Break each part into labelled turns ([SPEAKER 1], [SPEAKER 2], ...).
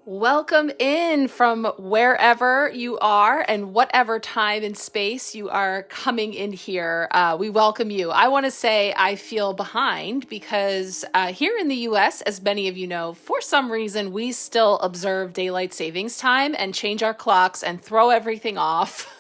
[SPEAKER 1] Welcome in from wherever you are and whatever time and space you are coming in here. We welcome you. I want to say I feel behind because here in the US, as many of you know, for some reason, we still observe daylight savings time and change our clocks and throw everything off.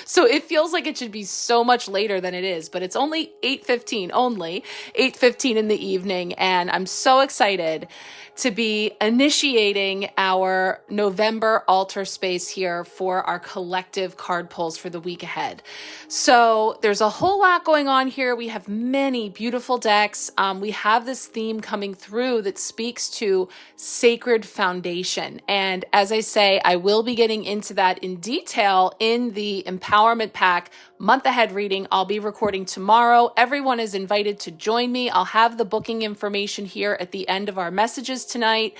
[SPEAKER 1] So it feels like it should be so much later than it is, but it's only 8:15 in the evening. And I'm so excited to be initiating our November altar space here for our collective card pulls for the week ahead. So there's a whole lot going on here. We have many beautiful decks. We have this theme coming through that speaks to sacred foundation. And as I say, I will be getting into that in detail in the Empowerment Pack month ahead reading. I'll be recording tomorrow. Everyone is invited to join me. I'll have the booking information here at the end of our messages tonight.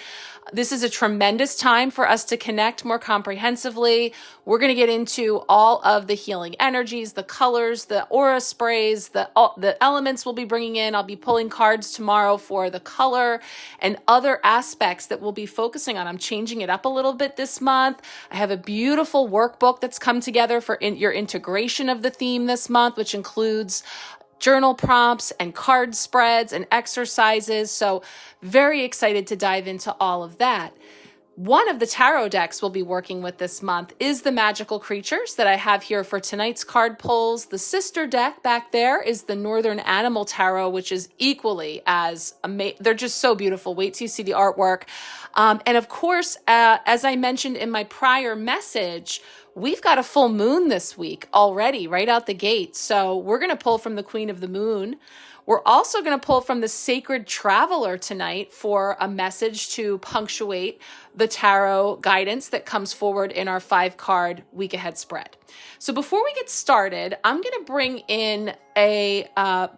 [SPEAKER 1] This is a tremendous time for us to connect more comprehensively. We're going to get into all of the healing energies, the colors, the aura sprays, the elements we'll be bringing in. I'll be pulling cards tomorrow for the color and other aspects that we'll be focusing on. I'm changing it up a little bit this month. I have a beautiful workbook that's come together for your integration of the theme this month, which includes journal prompts and card spreads and exercises. So very excited to dive into all of that. One of the tarot decks we'll be working with this month is the magical creatures that I have here for tonight's card pulls. The sister deck back there is the Northern Animal Tarot, which is equally as amazing. They're just so beautiful. Wait till you see the artwork. And of course, as I mentioned in my prior message, we've got a full moon this week already, right out the gate. So we're going to pull from the Queen of the Moon. We're also going to pull from the Sacred Traveler tonight for a message to punctuate the tarot guidance that comes forward in our 5-card week ahead spread. So before we get started, I'm going to bring in one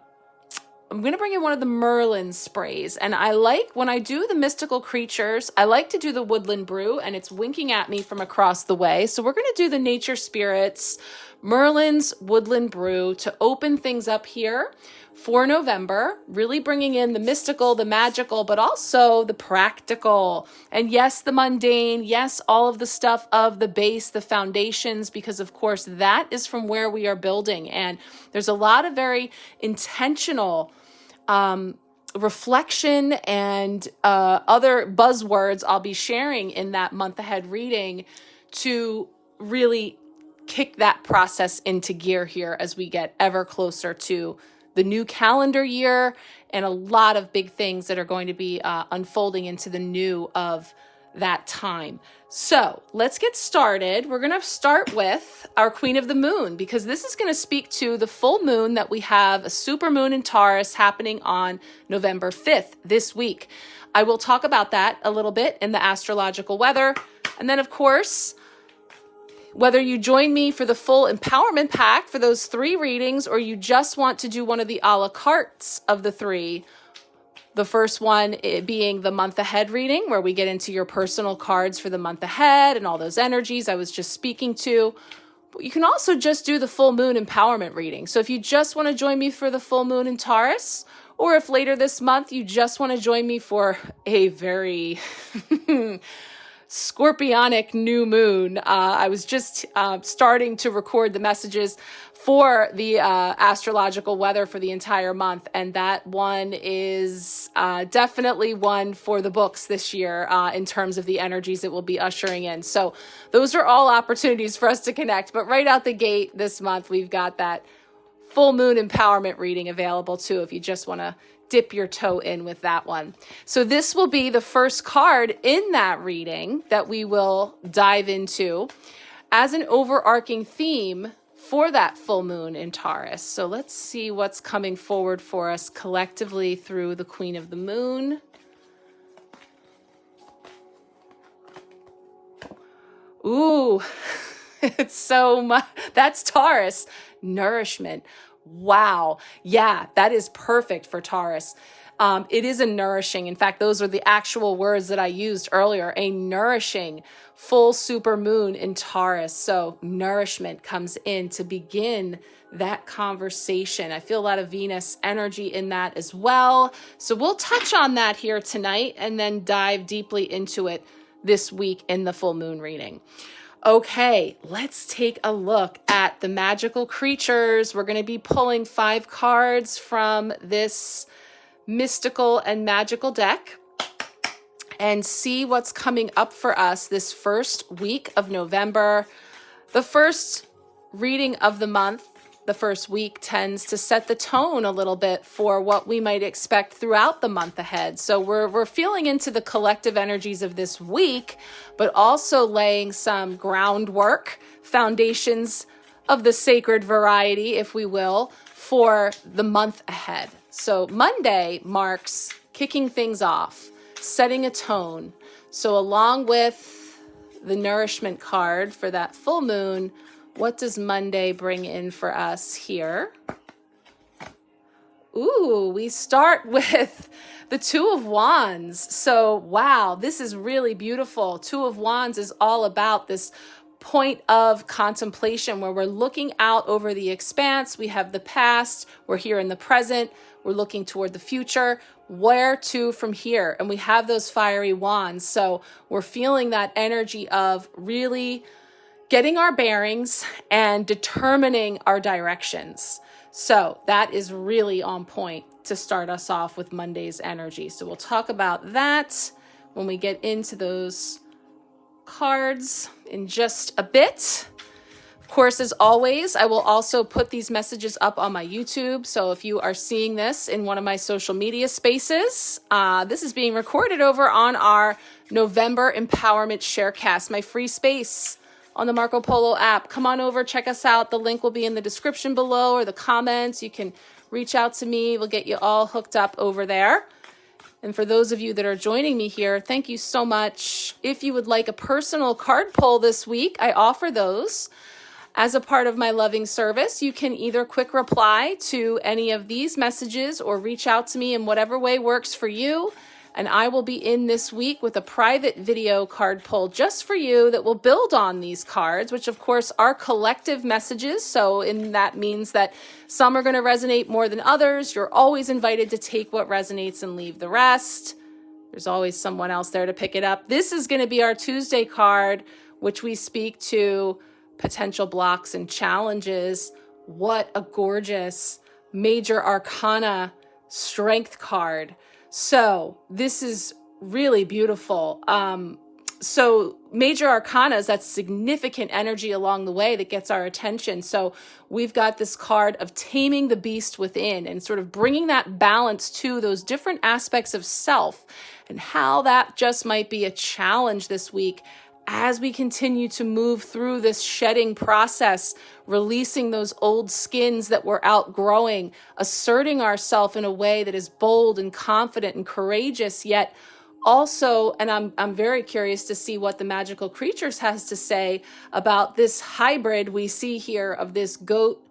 [SPEAKER 1] of the Merlin sprays. And I like, when I do the mystical creatures, I like to do the woodland brew, and it's winking at me from across the way. So we're going to do the nature spirits, Merlin's woodland brew to open things up here for November, really bringing in the mystical, the magical, but also the practical. And yes, the mundane, yes, all of the stuff of the base, the foundations, because of course that is from where we are building. And there's a lot of very intentional reflection and other buzzwords I'll be sharing in that month ahead reading to really kick that process into gear here as we get ever closer to the new calendar year and a lot of big things that are going to be unfolding into the new of that time. So let's get started. We're going to start with our Queen of the Moon, because this is going to speak to the full moon that we have, a super moon in Taurus happening on November 5th this week. I will talk about that a little bit in the astrological weather. And then, of course, whether you join me for the full Empowerment Pack for those 3 readings, or you just want to do one of the a la cartes of the 3, the first one being the month ahead reading, where we get into your personal cards for the month ahead and all those energies I was just speaking to. But you can also just do the full moon empowerment reading. So if you just want to join me for the full moon in Taurus, or if later this month you just want to join me for a very scorpionic new moon. I was just starting to record the messages for the astrological weather for the entire month, and that one is definitely one for the books this year in terms of the energies it will be ushering in. So those are all opportunities for us to connect, but right out the gate this month, we've got that full moon empowerment reading available too, if you just want to dip your toe in with that one. So this will be the first card in that reading that we will dive into as an overarching theme for that full moon in Taurus. So let's see what's coming forward for us collectively through the Queen of the Moon. Ooh, it's so much. That's Taurus. Nourishment. Wow. Yeah, that is perfect for Taurus. It is a nourishing. In fact, those are the actual words that I used earlier. A nourishing full super moon in Taurus. So nourishment comes in to begin that conversation. I feel a lot of Venus energy in that as well. So we'll touch on that here tonight and then dive deeply into it this week in the full moon reading. Okay, let's take a look at the magical creatures. We're going to be pulling 5 cards from this mystical and magical deck and see what's coming up for us this first week of November. The first reading of the month, the first week, tends to set the tone a little bit for what we might expect throughout the month ahead. So we're feeling into the collective energies of this week, but also laying some groundwork, foundations of the sacred variety, if we will, for the month ahead. So Monday marks kicking things off, setting a tone. So along with the nourishment card for that full moon, what does Monday bring in for us here? Ooh, we start with the Two of Wands. So, wow, this is really beautiful. Two of Wands is all about this point of contemplation where we're looking out over the expanse. We have the past, we're here in the present, we're looking toward the future. Where to from here? And we have those fiery wands. So we're feeling that energy of really getting our bearings and determining our directions. So that is really on point to start us off with Monday's energy. So we'll talk about that when we get into those cards in just a bit. Of course, as always, I will also put these messages up on my YouTube. So if you are seeing this in one of my social media spaces, this is being recorded over on our November Empowerment Sharecast, my free space on the Marco Polo app. Come on over, check us out. The link will be in the description below or the comments. You can reach out to me. We'll get you all hooked up over there. And for those of you that are joining me here, thank you so much. If you would like a personal card pull this week, I offer those as a part of my loving service. You can either quick reply to any of these messages or reach out to me in whatever way works for you. And I will be in this week with a private video card pull just for you that will build on these cards, which of course are collective messages. So that means that some are going to resonate more than others. You're always invited to take what resonates and leave the rest. There's always someone else there to pick it up. This is going to be our Tuesday card, which we speak to potential blocks and challenges. What a gorgeous major arcana strength card. So this is really beautiful. So major arcana is that significant energy along the way that gets our attention. So we've got this card of taming the beast within and sort of bringing that balance to those different aspects of self and how that just might be a challenge this week as we continue to move through this shedding process, releasing those old skins that we're outgrowing, asserting ourselves in a way that is bold and confident and courageous, yet also, and I'm very curious to see what the magical creatures has to say about this hybrid we see here of this goat,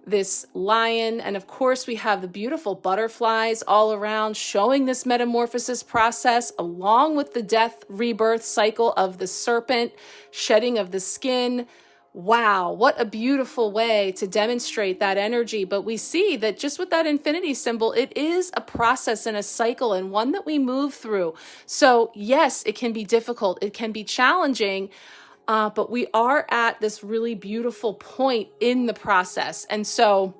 [SPEAKER 1] this lion, and of course we have the beautiful butterflies all around showing this metamorphosis process along with the death rebirth cycle of the serpent, shedding of the skin. Wow, what a beautiful way to demonstrate that energy. But we see that just with that infinity symbol, it is a process and a cycle and one that we move through. So yes, it can be difficult. It can be challenging. But we are at this really beautiful point in the process. And so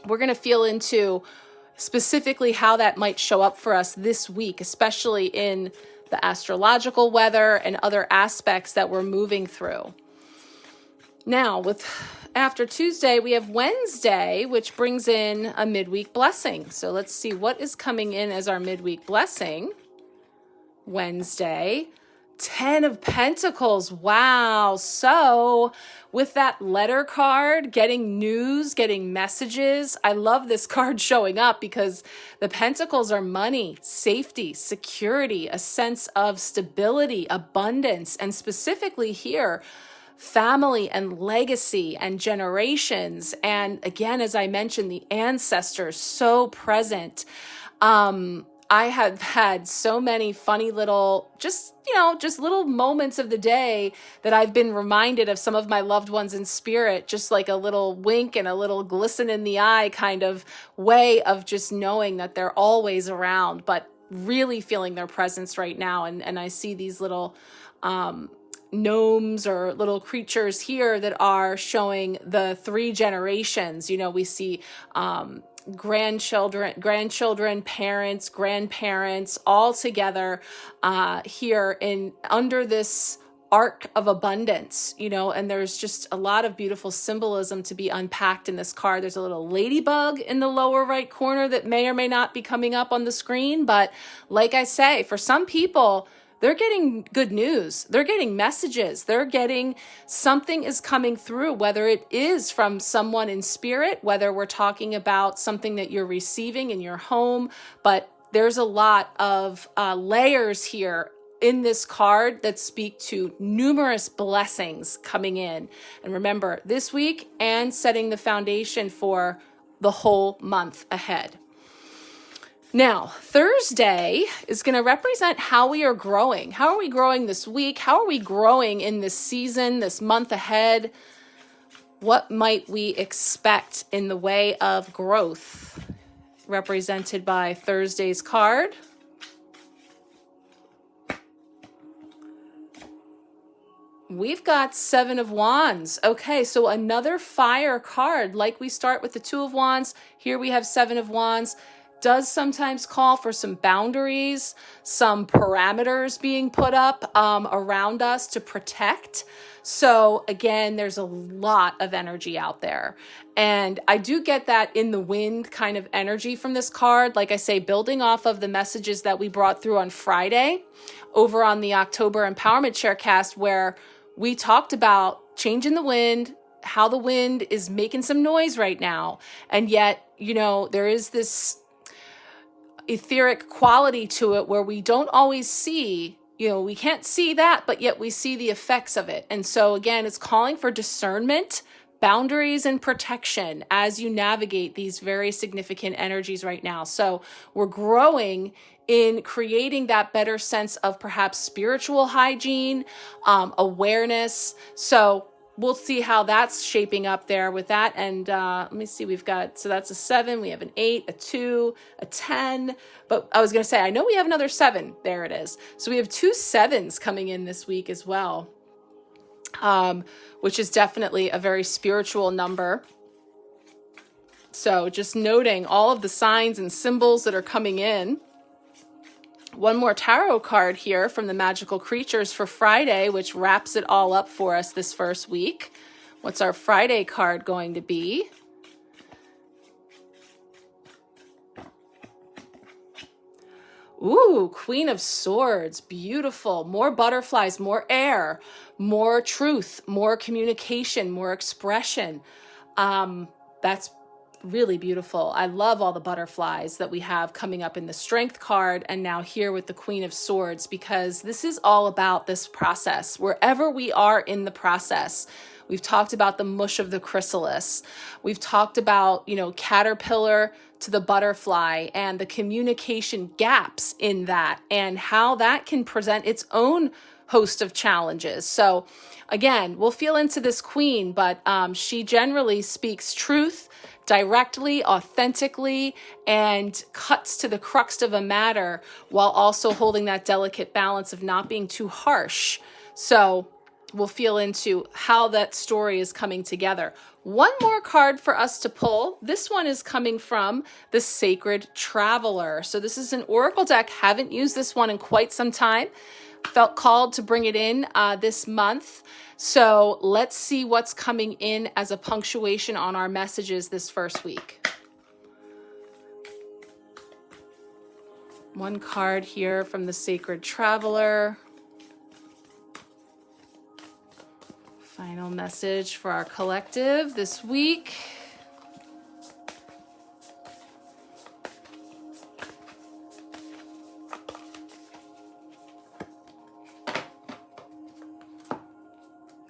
[SPEAKER 1] we're going to feel into specifically how that might show up for us this week, especially in the astrological weather and other aspects that we're moving through. Now, after Tuesday, we have Wednesday, which brings in a midweek blessing. So let's see what is coming in as our midweek blessing. Wednesday, 10 of Pentacles. Wow. So with that letter card, getting news, getting messages, I love this card showing up because the Pentacles are money, safety, security, a sense of stability, abundance, and specifically here, family and legacy and generations. And again, as I mentioned, the ancestors so present. I have had so many funny little, just little moments of the day that I've been reminded of some of my loved ones in spirit, just like a little wink and a little glisten in the eye kind of way of just knowing that they're always around. But really feeling their presence right now. And I see these little gnomes or little creatures here that are showing the 3 generations. You know, we see grandchildren, parents, grandparents, all together here under this arc of abundance, you know, and there's just a lot of beautiful symbolism to be unpacked in this card. There's a little ladybug in the lower right corner that may or may not be coming up on the screen. But like I say, for some people, they're getting good news. They're getting messages. They're getting something is coming through, whether it is from someone in spirit, whether we're talking about something that you're receiving in your home. But there's a lot of layers here in this card that speak to numerous blessings coming in. And remember, this week and setting the foundation for the whole month ahead. Now, Thursday is going to represent how we are growing. How are we growing this week? How are we growing in this season, this month ahead? What might we expect in the way of growth, represented by Thursday's card? We've got 7 of Wands. Okay, so another fire card. Like we start with the 2 of Wands, here we have 7 of Wands. Does sometimes call for some boundaries, some parameters being put up around us to protect. So again, there's a lot of energy out there. And I do get that in the wind kind of energy from this card. Like I say, building off of the messages that we brought through on Friday over on the October Empowerment Sharecast, where we talked about change in the wind, how the wind is making some noise right now. And yet, you know, there is this etheric quality to it where we don't always see, you know, we can't see that, but yet we see the effects of it. And so again, it's calling for discernment, boundaries, and protection as you navigate these very significant energies right now. So we're growing in creating that better sense of perhaps spiritual hygiene, awareness. So we'll see how that's shaping up there with that. And let me see, we've got, so that's a 7, we have an 8, a 2, a 10. But I was going to say, I know we have another 7. There it is. So we have 2 7s coming in this week as well, which is definitely a very spiritual number. So just noting all of the signs and symbols that are coming in. One more tarot card here from the Magical Creatures for Friday, which wraps it all up for us this first week. What's our Friday card going to be? Ooh, Queen of Swords. Beautiful. More butterflies, more air, more truth, more communication, more expression. That's really beautiful. I love all the butterflies that we have coming up in the Strength card and now here with the Queen of Swords, because this is all about this process. Wherever we are in the process, we've talked about the mush of the chrysalis. We've talked about, you know, caterpillar to the butterfly and the communication gaps in that and how that can present its own host of challenges. So again, we'll feel into this queen, but she generally speaks truth directly, authentically, and cuts to the crux of a matter while also holding that delicate balance of not being too harsh. So we'll feel into how that story is coming together. One more card for us to pull. This one is coming from the Sacred Traveler. So this is an oracle deck. Haven't used this one in quite some time. Felt called to bring it in this month. So let's see what's coming in as a punctuation on our messages this first week. One card here from the Sacred Traveler. Final message for our collective this week.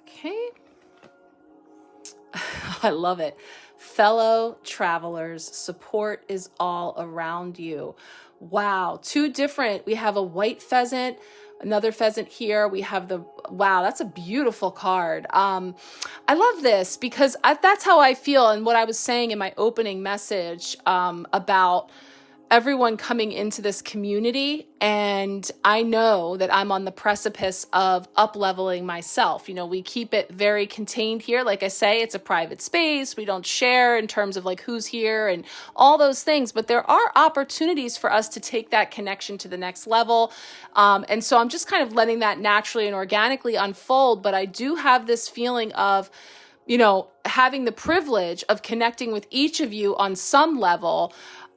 [SPEAKER 1] Okay. I love it. Fellow travelers, support is all around you. Wow. 2 different. We have a white pheasant, another pheasant here. We have the, wow, that's a beautiful card. I love this because that's how I feel. And what I was saying in my opening message about everyone coming into this community, and I know that I'm on the precipice of up-leveling myself. You know, we keep it very contained here. Like I say, it's a private space. We don't share in terms of like who's here and all those things, but there are opportunities for us to take that connection to the next level. And so I'm just kind of letting that naturally and organically unfold. But I do have this feeling of, you know, having the privilege of connecting with each of you on some level.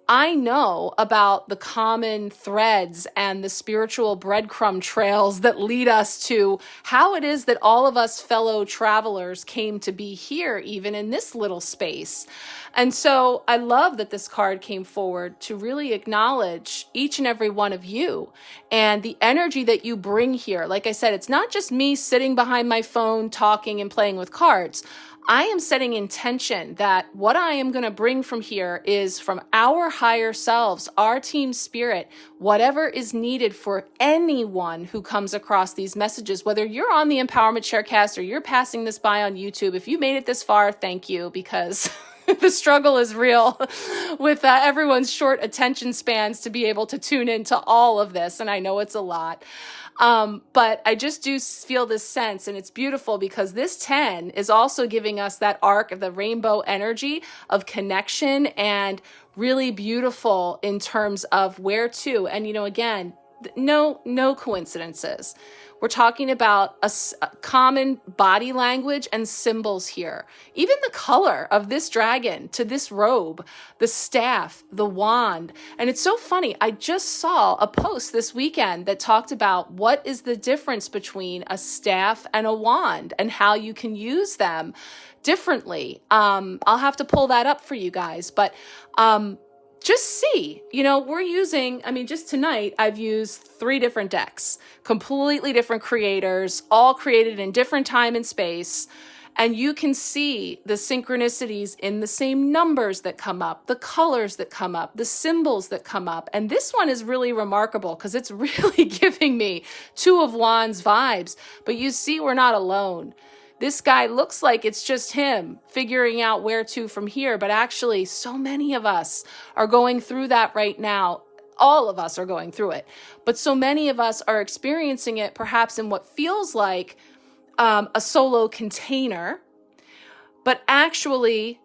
[SPEAKER 1] I know about the common threads and the spiritual breadcrumb trails that lead us to how it is that all of us fellow travelers came to be here, even in this little space. And so I love that this card came forward to really acknowledge each and every one of you and the energy that you bring here. Like I said, it's not just me sitting behind my phone talking and playing with cards. I am setting intention that what I am going to bring from here is from our higher selves, our team spirit, whatever is needed for anyone who comes across these messages, whether you're on the Empowerment Sharecast or you're passing this by on YouTube. If you made it this far, thank you, because the struggle is real with everyone's short attention spans to be able to tune into all of this. And I know it's a lot. But I just do feel this sense, and it's beautiful because this 10 is also giving us that arc of the rainbow energy of connection and really beautiful in terms of where to. And, you know, again, no coincidences. We're talking about a common body language and symbols here. Even the color of this dragon to this robe, the staff, the wand. And it's so funny. I just saw a post this weekend that talked about what is the difference between a staff and a wand and how you can use them differently. I'll have to pull that up for you guys. But just see, you know, we're using, I mean, just tonight, I've used 3 different decks, completely different creators, all created in different time and space. And you can see the synchronicities in the same numbers that come up, the colors that come up, the symbols that come up. And this one is really remarkable because it's really giving me 2 of Wands vibes. But you see, we're not alone. This guy looks like it's just him figuring out where to from here, but actually so many of us are going through that right now. All of us are going through it, but so many of us are experiencing it perhaps in what feels like a solo container, but actually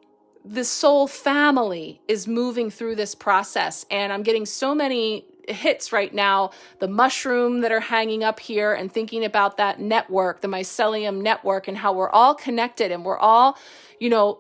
[SPEAKER 1] the soul family is moving through this process. And I'm getting so many hits right now, the mushroom that are hanging up here, and thinking about that network, the mycelium network, and how we're all connected and we're all, you know,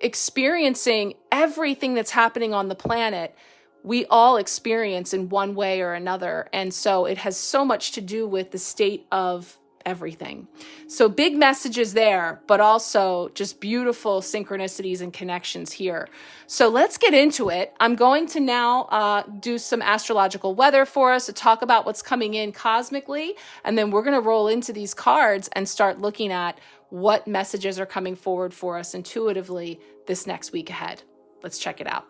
[SPEAKER 1] experiencing everything that's happening on the planet. We all experience in one way or another. And so it has so much to do with the state of everything. So big messages there, but also just beautiful synchronicities and connections here. So let's get into it. I'm going to now do some astrological weather for us to talk about what's coming in cosmically. And then we're going to roll into these cards and start looking at what messages are coming forward for us intuitively this next week ahead. Let's check it out.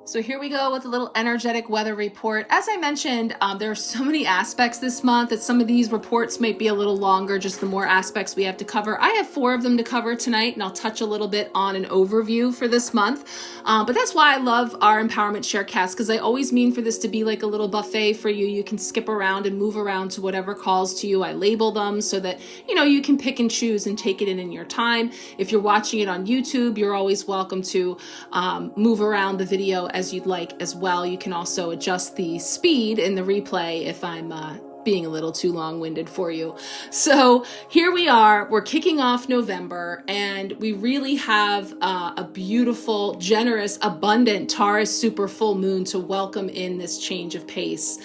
[SPEAKER 1] So here we go with a little energetic weather report. As I mentioned, there are so many aspects this month that some of these reports might be a little longer, just the more aspects we have to cover. I have 4 of them to cover tonight, and I'll touch a little bit on an overview for this month. But that's why I love our Empowerment Sharecast, because I always mean for this to be like a little buffet for you. You can skip around and move around to whatever calls to you. I label them so that, you know, you can pick and choose and take it in your time. If you're watching it on YouTube, you're always welcome to move around the video as you'd like as well. You can also adjust the speed in the replay if I'm being a little too long-winded for you. So here we are, we're kicking off November, and we really have a beautiful, generous, abundant Taurus super full moon to welcome in this change of pace.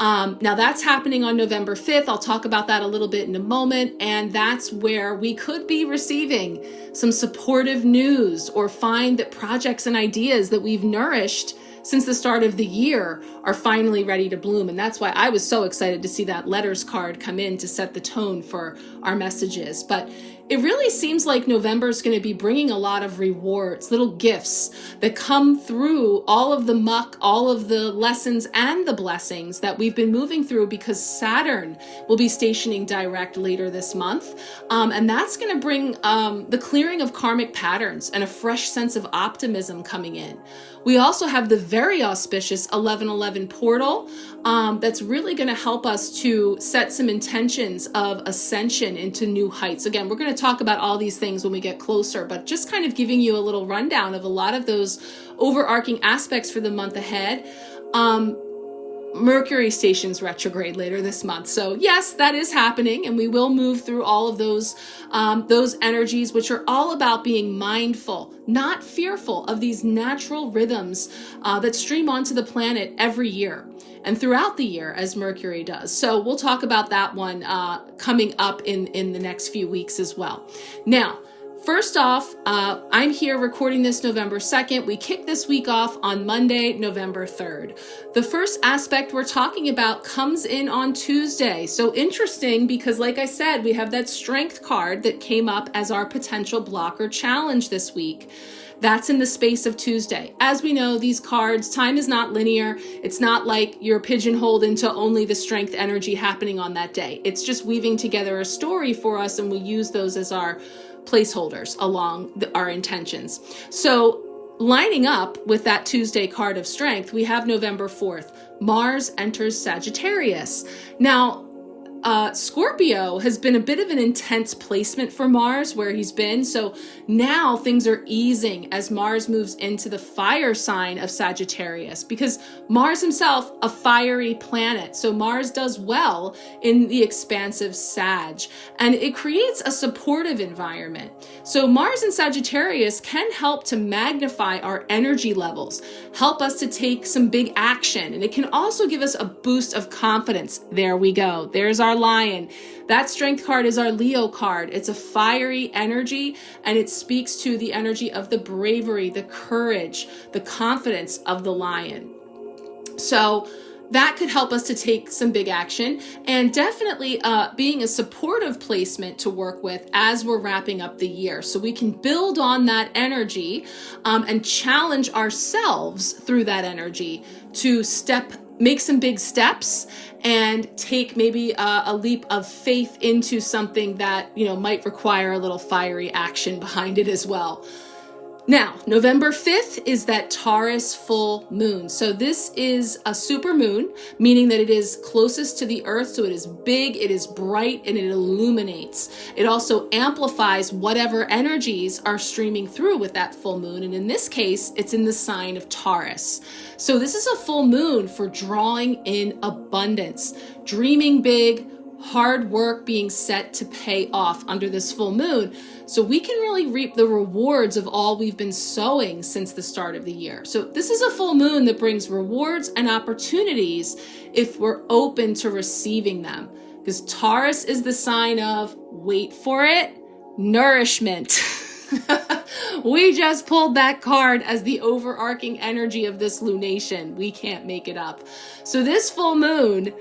[SPEAKER 1] Now that's happening on November 5th. I'll talk about that a little bit in a moment. And that's where we could be receiving some supportive news or find that projects and ideas that we've nourished since the start of the year are finally ready to bloom. And that's why I was so excited to see that letters card come in to set the tone for our messages. But it really seems like November is going to be bringing a lot of rewards, little gifts that come through all of the muck, all of the lessons and the blessings that we've been moving through, because Saturn will be stationing direct later this month. And that's going to bring the clearing of karmic patterns and a fresh sense of optimism coming in. We also have the very auspicious 1111 portal that's really going to help us to set some intentions of ascension into new heights. Again, we're going to talk about all these things when we get closer, but just kind of giving you a little rundown of a lot of those overarching aspects for the month ahead. Mercury stations retrograde later this month. So yes, that is happening, and we will move through all of those energies, which are all about being mindful, not fearful of these natural rhythms that stream onto the planet every year and throughout the year as Mercury does. So we'll talk about that one coming up in the next few weeks as well. Now, first off, I'm here recording this November 2nd. We kick this week off on Monday, November 3rd. The first aspect we're talking about comes in on Tuesday. So interesting because, like I said, we have that strength card that came up as our potential blocker challenge this week. That's in the space of Tuesday. As we know, these cards, time is not linear. It's not like you're pigeonholed into only the strength energy happening on that day. It's just weaving together a story for us, and we use those as our placeholders along our intentions. So lining up with that Tuesday card of strength, we have November 4th. Mars enters Sagittarius. Now, Scorpio has been a bit of an intense placement for Mars where he's been. So now things are easing as Mars moves into the fire sign of Sagittarius, because Mars himself, a fiery planet. So Mars does well in the expansive Sag, and it creates a supportive environment. So Mars and Sagittarius can help to magnify our energy levels, help us to take some big action, and it can also give us a boost of confidence. There we go. There's our lion. That strength card is our Leo card. It's a fiery energy, and it speaks to the energy of the bravery, the courage, the confidence of the lion. So that could help us to take some big action, and definitely being a supportive placement to work with as we're wrapping up the year. So we can build on that energy and challenge ourselves through that energy to make some big steps and take maybe a leap of faith into something that, might require a little fiery action behind it as well. Now, November 5th is that Taurus full moon. So this is a super moon, meaning that it is closest to the earth. So it is big, it is bright, and it illuminates. It also amplifies whatever energies are streaming through with that full moon. And in this case, it's in the sign of Taurus. So this is a full moon for drawing in abundance, dreaming big, hard work being set to pay off under this full moon. So we can really reap the rewards of all we've been sowing since the start of the year. So this is a full moon that brings rewards and opportunities if we're open to receiving them. Because Taurus is the sign of, wait for it, nourishment. We just pulled that card as the overarching energy of this lunation. We can't make it up. So this full moon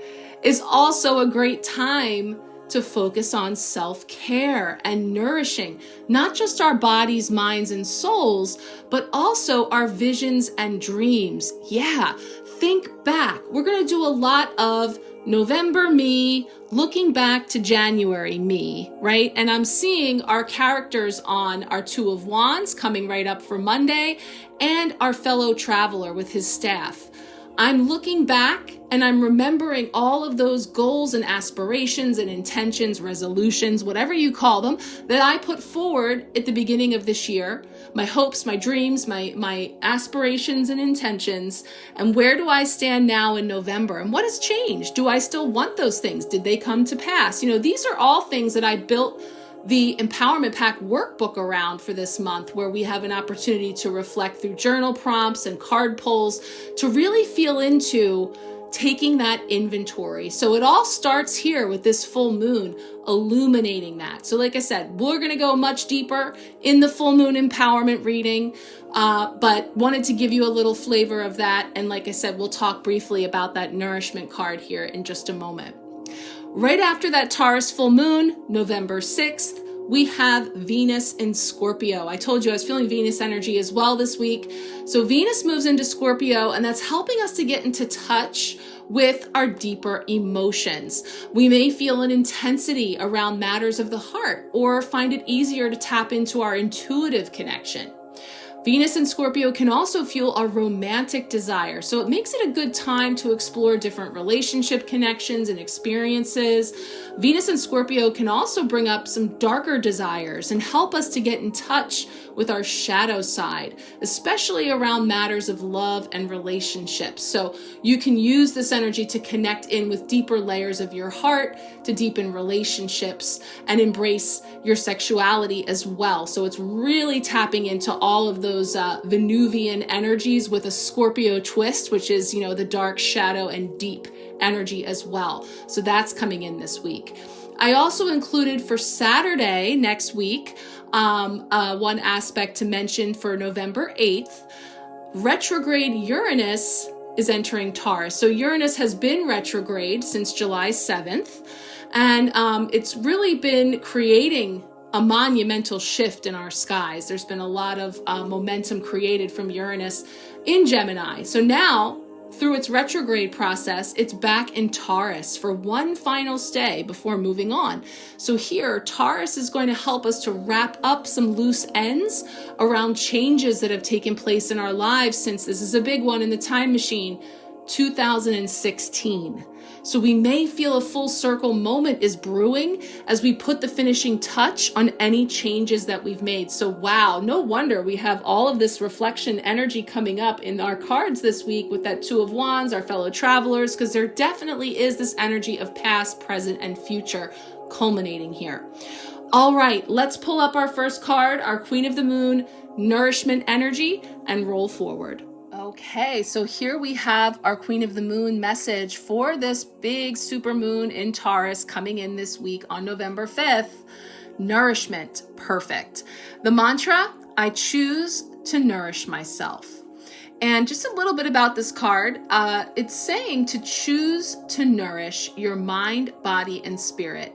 [SPEAKER 1] is also a great time to focus on self-care and nourishing, not just our bodies, minds, and souls, but also our visions and dreams. Yeah, think back. We're going to do a lot of November me, looking back to January me, right? And I'm seeing our characters on our Two of Wands coming right up for Monday, and our fellow traveler with his staff. I'm looking back and I'm remembering all of those goals and aspirations and intentions, resolutions, whatever you call them, that I put forward at the beginning of this year. My hopes, my dreams, my aspirations and intentions. And where do I stand now in November? And what has changed? Do I still want those things? Did they come to pass? These are all things that I built the Empowerment Pack workbook around for this month, where we have an opportunity to reflect through journal prompts and card pulls to really feel into taking that inventory. So it all starts here with this full moon illuminating that. So like I said, we're going to go much deeper in the full moon empowerment reading, but wanted to give you a little flavor of that. And like I said, we'll talk briefly about that nourishment card here in just a moment. Right after that Taurus full moon, November 6th, we have Venus in Scorpio. I told you I was feeling Venus energy as well this week. So Venus moves into Scorpio, and that's helping us to get into touch with our deeper emotions. We may feel an intensity around matters of the heart, or find it easier to tap into our intuitive connection. Venus in Scorpio can also fuel our romantic desire. So it makes it a good time to explore different relationship connections and experiences. Venus in Scorpio can also bring up some darker desires and help us to get in touch with our shadow side, especially around matters of love and relationships. So you can use this energy to connect in with deeper layers of your heart, to deepen relationships and embrace your sexuality as well. So it's really tapping into all of those Venusian energies with a Scorpio twist, which is, the dark shadow and deep energy as well. So that's coming in this week. I also included for Saturday next week, one aspect to mention for November 8th, retrograde Uranus is entering Taurus. So Uranus has been retrograde since July 7th, and it's really been creating a monumental shift in our skies. There's been a lot of momentum created from Uranus in Gemini. So now, through its retrograde process, it's back in Taurus for one final stay before moving on. So here, Taurus is going to help us to wrap up some loose ends around changes that have taken place in our lives since, this is a big one in the time machine, 2016. So we may feel a full circle moment is brewing as we put the finishing touch on any changes that we've made. So wow, no wonder we have all of this reflection energy coming up in our cards this week with that Two of Wands, our fellow travelers, because there definitely is this energy of past, present, and future culminating here. All right, let's pull up our first card, our Queen of the Moon, nourishment energy, and roll forward. Okay, so here we have our Queen of the Moon message for this big super moon in Taurus coming in this week on November 5th. Nourishment, perfect. The mantra, I choose to nourish myself. And just a little bit about this card, it's saying to choose to nourish your mind, body, and spirit.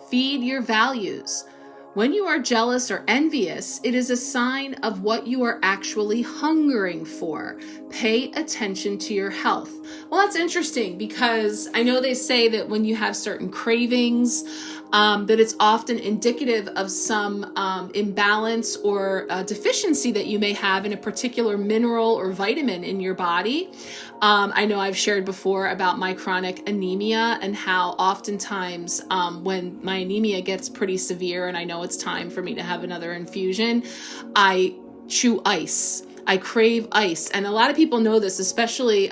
[SPEAKER 1] Feed your values. When you are jealous or envious, it is a sign of what you are actually hungering for. Pay attention to your health. Well, that's interesting because I know they say that when you have certain cravings, that it's often indicative of some imbalance or deficiency that you may have in a particular mineral or vitamin in your body. I know I've shared before about my chronic anemia and how oftentimes when my anemia gets pretty severe and I know it's time for me to have another infusion, I chew ice. I crave ice. And a lot of people know this, especially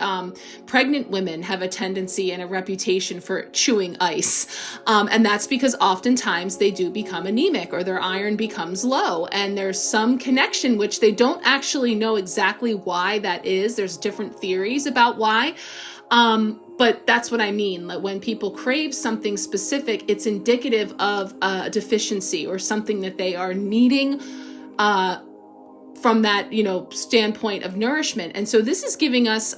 [SPEAKER 1] pregnant women have a tendency and a reputation for chewing ice. And that's because oftentimes they do become anemic or their iron becomes low. And there's some connection, which they don't actually know exactly why that is. There's different theories about why. But that's what I mean. Like when people crave something specific, it's indicative of a deficiency or something that they are needing from that, standpoint of nourishment. And so this is giving us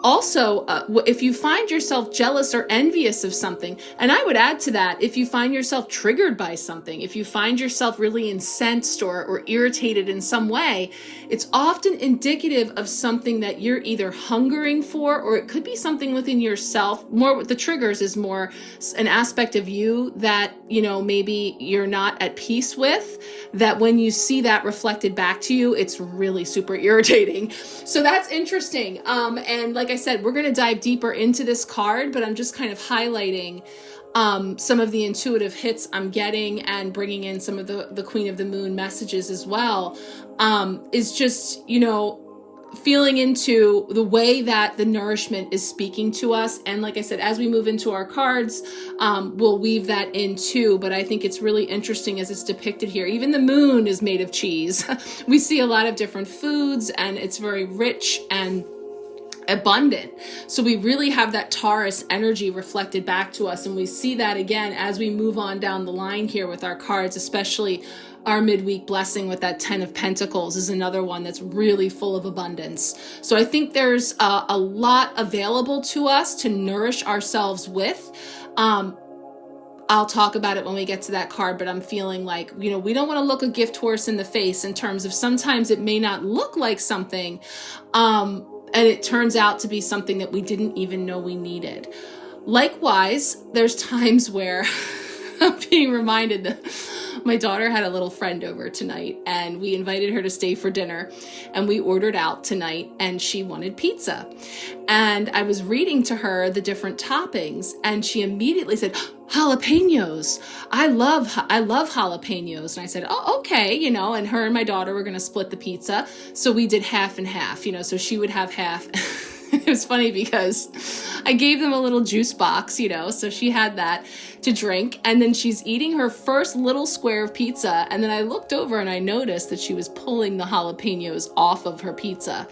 [SPEAKER 1] also, if you find yourself jealous or envious of something, and I would add to that, if you find yourself triggered by something, if you find yourself really incensed or irritated in some way, it's often indicative of something that you're either hungering for, or it could be something within yourself. More with the triggers is more an aspect of you that, maybe you're not at peace with, that when you see that reflected back to you, it's really super irritating. So that's interesting. And like I said, we're going to dive deeper into this card, but I'm just kind of highlighting some of the intuitive hits I'm getting and bringing in some of the Queen of the Moon messages as well, is just, feeling into the way that the nourishment is speaking to us. And like I said, as we move into our cards, we'll weave that in too. But I think it's really interesting as it's depicted here. Even the moon is made of cheese. We see a lot of different foods and it's very rich and abundant. So we really have that Taurus energy reflected back to us. And we see that again as we move on down the line here with our cards, especially our midweek blessing with that 10 of Pentacles is another one that's really full of abundance. So I think there's a lot available to us to nourish ourselves with. I'll talk about it when we get to that card, but I'm feeling like, we don't want to look a gift horse in the face in terms of sometimes it may not look like something, and it turns out to be something that we didn't even know we needed. Likewise, there's times where I'm being reminded that My daughter had a little friend over tonight, and we invited her to stay for dinner, and we ordered out tonight, and she wanted pizza. And I was reading to her the different toppings, and she immediately said, jalapenos. I love jalapenos. And I said, oh, okay, and her and my daughter were going to split the pizza. So we did half and half, so she would have half. It was funny because I gave them a little juice box, so she had that to drink. And then she's eating her first little square of pizza. And then I looked over and I noticed that she was pulling the jalapenos off of her pizza.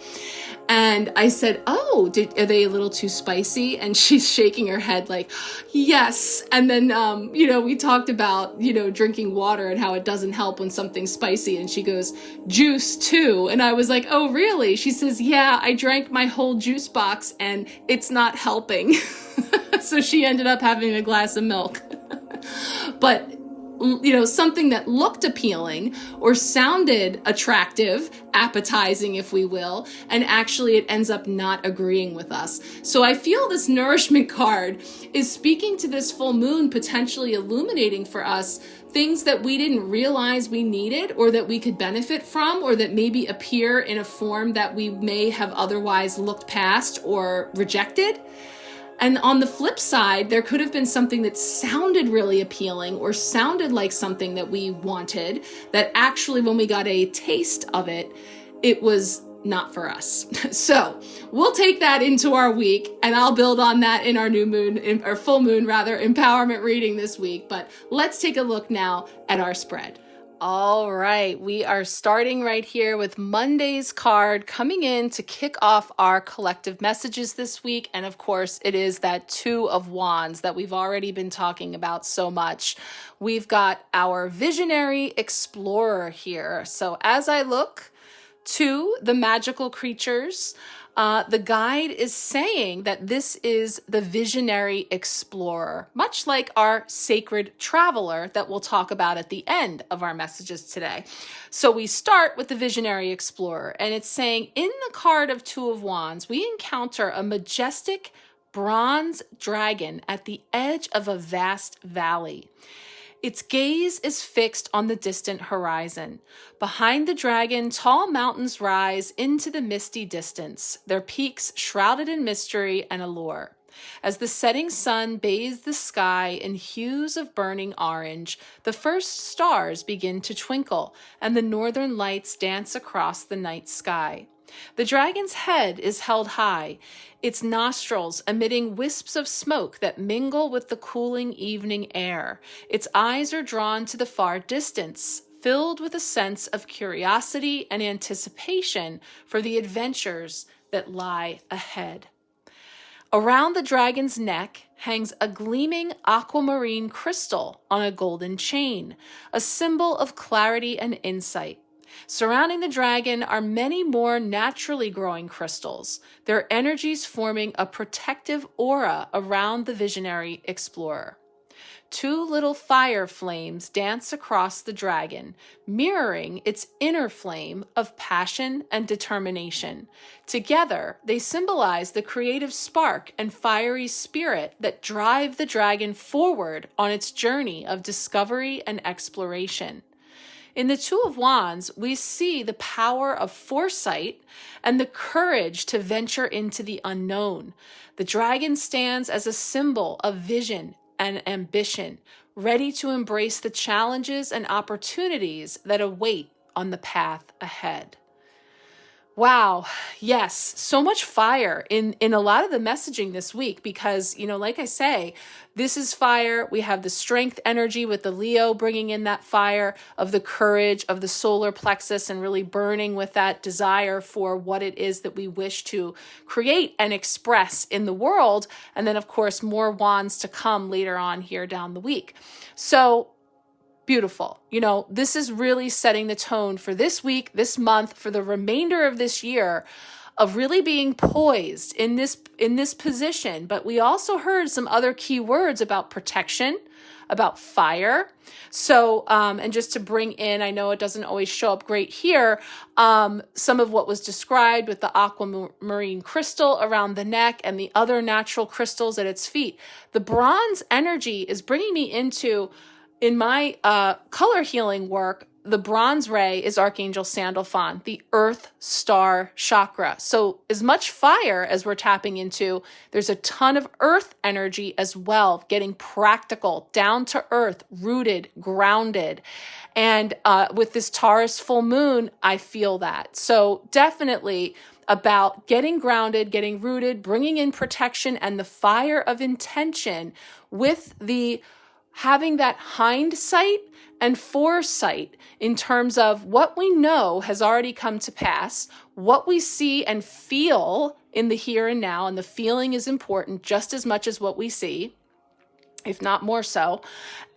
[SPEAKER 1] And I said, oh, are they a little too spicy? And she's shaking her head like, yes. And then, we talked about, drinking water and how it doesn't help when something's spicy. And she goes, juice too. And I was like, oh, really? She says, yeah, I drank my whole juice box and it's not helping. So she ended up having a glass of milk. But something that looked appealing or sounded attractive, appetizing, if we will, and actually it ends up not agreeing with us. So I feel this nourishment card is speaking to this full moon, potentially illuminating for us things that we didn't realize we needed or that we could benefit from, or that maybe appear in a form that we may have otherwise looked past or rejected. And on the flip side, there could have been something that sounded really appealing or sounded like something that we wanted, that actually when we got a taste of it, it was not for us. So we'll take that into our week, and I'll build on that in our new moon, or full moon rather, empowerment reading this week. But let's take a look now at our spread. All right, we are starting right here with Monday's card coming in to kick off our collective messages this week. And of course, it is that Two of Wands that we've already been talking about so much. We've got our visionary explorer here. So as I look to the magical creatures, the guide is saying that this is the visionary explorer, much like our sacred traveler that we'll talk about at the end of our messages today. So we start with the visionary explorer, and it's saying in the card of Two of Wands, we encounter a majestic bronze dragon at the edge of a vast valley. Its gaze is fixed on the distant horizon. Behind the dragon, tall mountains rise into the misty distance, their peaks shrouded in mystery and allure. As the setting sun bathes the sky in hues of burning orange, the first stars begin to twinkle, and the northern lights dance across the night sky. The dragon's head is held high, its nostrils emitting wisps of smoke that mingle with the cooling evening air. Its eyes are drawn to the far distance, filled with a sense of curiosity and anticipation for the adventures that lie ahead. Around the dragon's neck hangs a gleaming aquamarine crystal on a golden chain, a symbol of clarity and insight. Surrounding the dragon are many more naturally growing crystals, their energies forming a protective aura around the visionary explorer. Two little fire flames dance across the dragon, mirroring its inner flame of passion and determination. Together, they symbolize the creative spark and fiery spirit that drive the dragon forward on its journey of discovery and exploration. In the Two of Wands, we see the power of foresight and the courage to venture into the unknown. The dragon stands as a symbol of vision and ambition, ready to embrace the challenges and opportunities that await on the path ahead. Wow. Yes. So much fire in a lot of the messaging this week because, like I say, this is fire. We have the strength energy with the Leo bringing in that fire of the courage of the solar plexus and really burning with that desire for what it is that we wish to create and express in the world. And then, of course, more wands to come later on here down the week. So beautiful. This is really setting the tone for this week, this month, for the remainder of this year of really being poised in this position. But we also heard some other key words about protection, about fire. So, and just to bring in, I know it doesn't always show up great here, some of what was described with the aquamarine crystal around the neck and the other natural crystals at its feet. The bronze energy is bringing me into in my color healing work, the bronze ray is Archangel Sandalphon, the earth star chakra. So as much fire as we're tapping into, there's a ton of earth energy as well, getting practical, down to earth, rooted, grounded. And with this Taurus full moon, I feel that. So definitely about getting grounded, getting rooted, bringing in protection and the fire of intention with the having that hindsight and foresight in terms of what we know has already come to pass, what we see and feel in the here and now, and the feeling is important just as much as what we see, if not more so,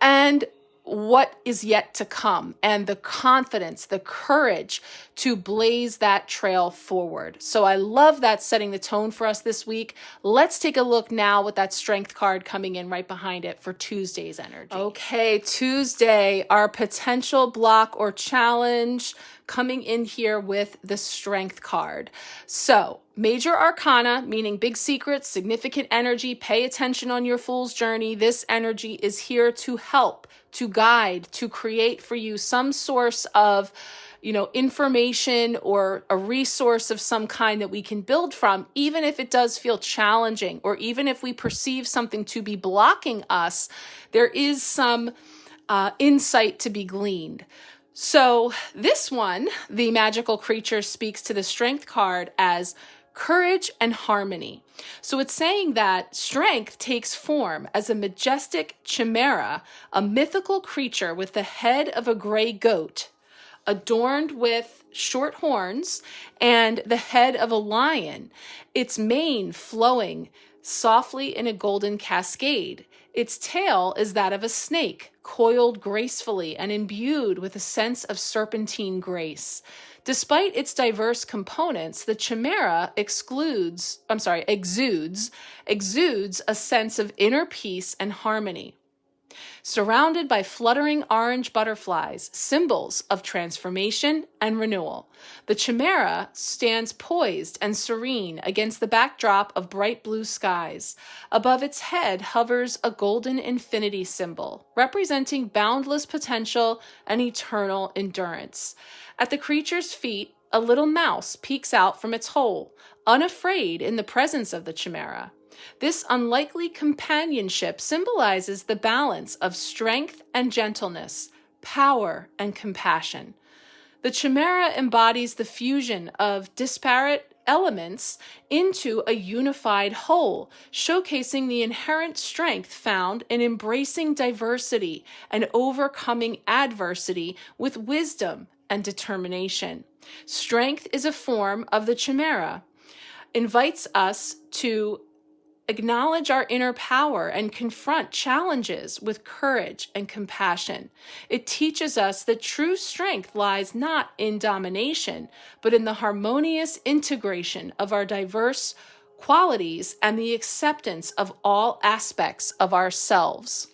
[SPEAKER 1] and what is yet to come, and the confidence, the courage to blaze that trail forward. So I love that setting the tone for us this week. Let's take a look now with that strength card coming in right behind it for Tuesday's energy. Okay, Tuesday, our potential block or challenge coming in here with the strength card. So major arcana, meaning big secrets, significant energy, pay attention on your fool's journey. This energy is here to help, to guide, to create for you some source of, information or a resource of some kind that we can build from, even if it does feel challenging, or even if we perceive something to be blocking us, there is some insight to be gleaned. So this one, the magical creature, speaks to the strength card as courage and harmony. So it's saying that strength takes form as a majestic chimera, a mythical creature with the head of a gray goat, adorned with short horns, and the head of a lion, its mane flowing softly in a golden cascade. Its tail is that of a snake, coiled gracefully and imbued with a sense of serpentine grace. Despite its diverse components, the chimera exudes a sense of inner peace and harmony. Surrounded by fluttering orange butterflies, symbols of transformation and renewal, the chimera stands poised and serene against the backdrop of bright blue skies. Above its head hovers a golden infinity symbol, representing boundless potential and eternal endurance. At the creature's feet, a little mouse peeks out from its hole, unafraid in the presence of the chimera. This unlikely companionship symbolizes the balance of strength and gentleness, power and compassion. The chimera embodies the fusion of disparate elements into a unified whole, showcasing the inherent strength found in embracing diversity and overcoming adversity with wisdom and determination. Strength is a form of the chimera, invites us to acknowledge our inner power and confront challenges with courage and compassion. It teaches us that true strength lies not in domination, but in the harmonious integration of our diverse qualities and the acceptance of all aspects of ourselves.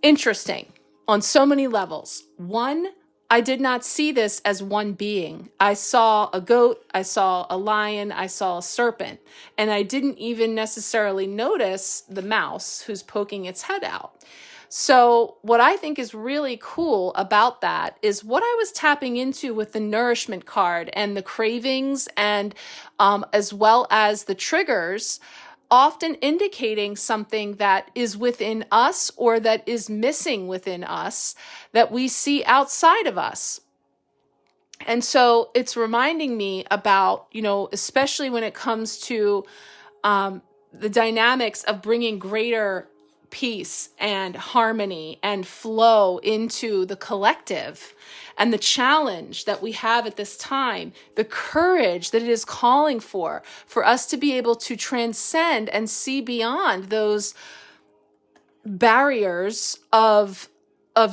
[SPEAKER 1] Interesting on so many levels. One, I did not see this as one being. I saw a goat, I saw a lion, I saw a serpent, and I didn't even necessarily notice the mouse who's poking its head out. So what I think is really cool about that is what I was tapping into with the nourishment card and the cravings and as well as the triggers, often indicating something that is within us or that is missing within us that we see outside of us. And so it's reminding me about, especially when it comes to the dynamics of bringing greater peace and harmony and flow into the collective, and the challenge that we have at this time, the courage that it is calling for us to be able to transcend and see beyond those barriers of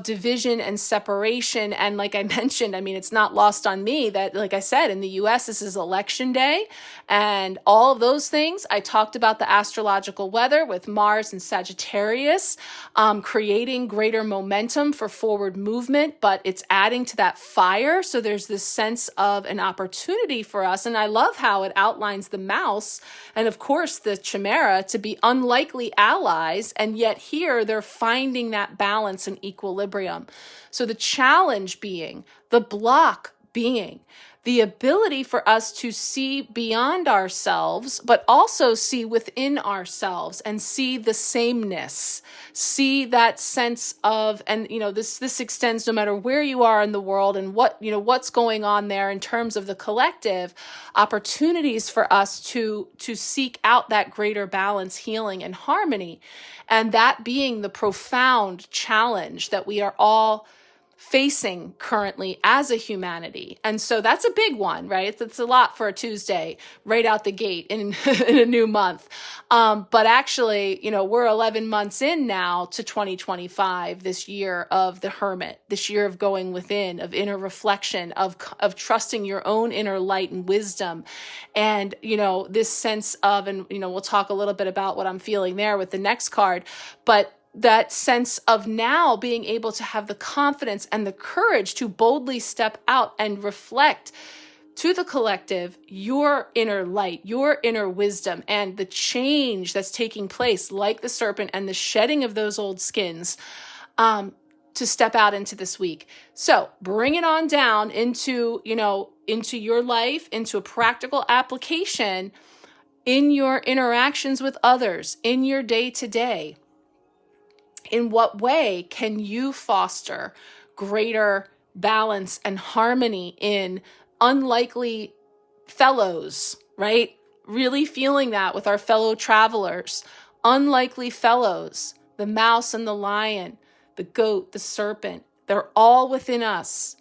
[SPEAKER 1] division and separation. And like I mentioned, I mean, it's not lost on me that, like I said, in the US, this is election day and all of those things. I talked about the astrological weather with Mars and Sagittarius, creating greater momentum for forward movement, but it's adding to that fire. So there's this sense of an opportunity for us. And I love how it outlines the mouse and of course the chimera to be unlikely allies. And yet here they're finding that balance and equilibrium. So the challenge being, the block being, the ability for us to see beyond ourselves, but also see within ourselves and see the sameness, see that sense of, and this extends no matter where you are in the world and what's going on there in terms of the collective, opportunities for us to seek out that greater balance, healing, and harmony. And that being the profound challenge that we are all facing currently as a humanity. And so that's a big one, right? It's a lot for a Tuesday right out the gate in a new month. But actually, we're 11 months in now to 2025, this year of the hermit, this year of going within, of inner reflection, of trusting your own inner light and wisdom. And, this sense of, and, we'll talk a little bit about what I'm feeling there with the next card, but that sense of now being able to have the confidence and the courage to boldly step out and reflect to the collective your inner light, your inner wisdom, and the change that's taking place, like the serpent and the shedding of those old skins, to step out into this week. So bring it on down into your life, into a practical application in your interactions with others, in your day-to-day. In what way can you foster greater balance and harmony in unlikely fellows, right? Really feeling that with our fellow travelers, unlikely fellows, the mouse and the lion, the goat, the serpent, they're all within us.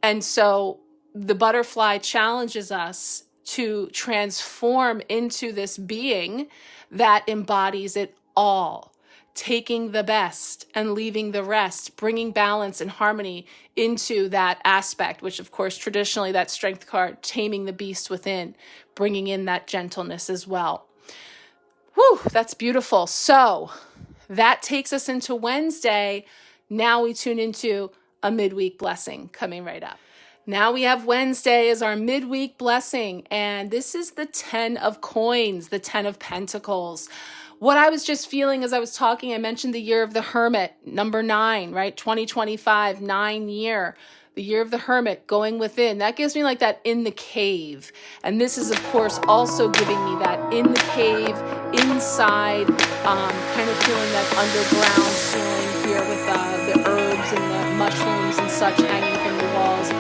[SPEAKER 1] And so the butterfly challenges us to transform into this being that embodies it all. Taking the best and leaving the rest, bringing balance and harmony into that aspect, which of course, traditionally that strength card, taming the beast within, bringing in that gentleness as well. Whew, that's beautiful. So that takes us into Wednesday. Now we tune into a midweek blessing coming right up. Now we have Wednesday as our midweek blessing, and this is the 10 of coins, the 10 of pentacles. What I was just feeling as I was talking, I mentioned the year of the hermit, number 9, right? 2025, 9 year, the year of the hermit, going within. That gives me like that in the cave. And this is, of course, also giving me that in the cave, inside, kind of feeling that underground feeling here with the herbs and the mushrooms and such hanging from the walls.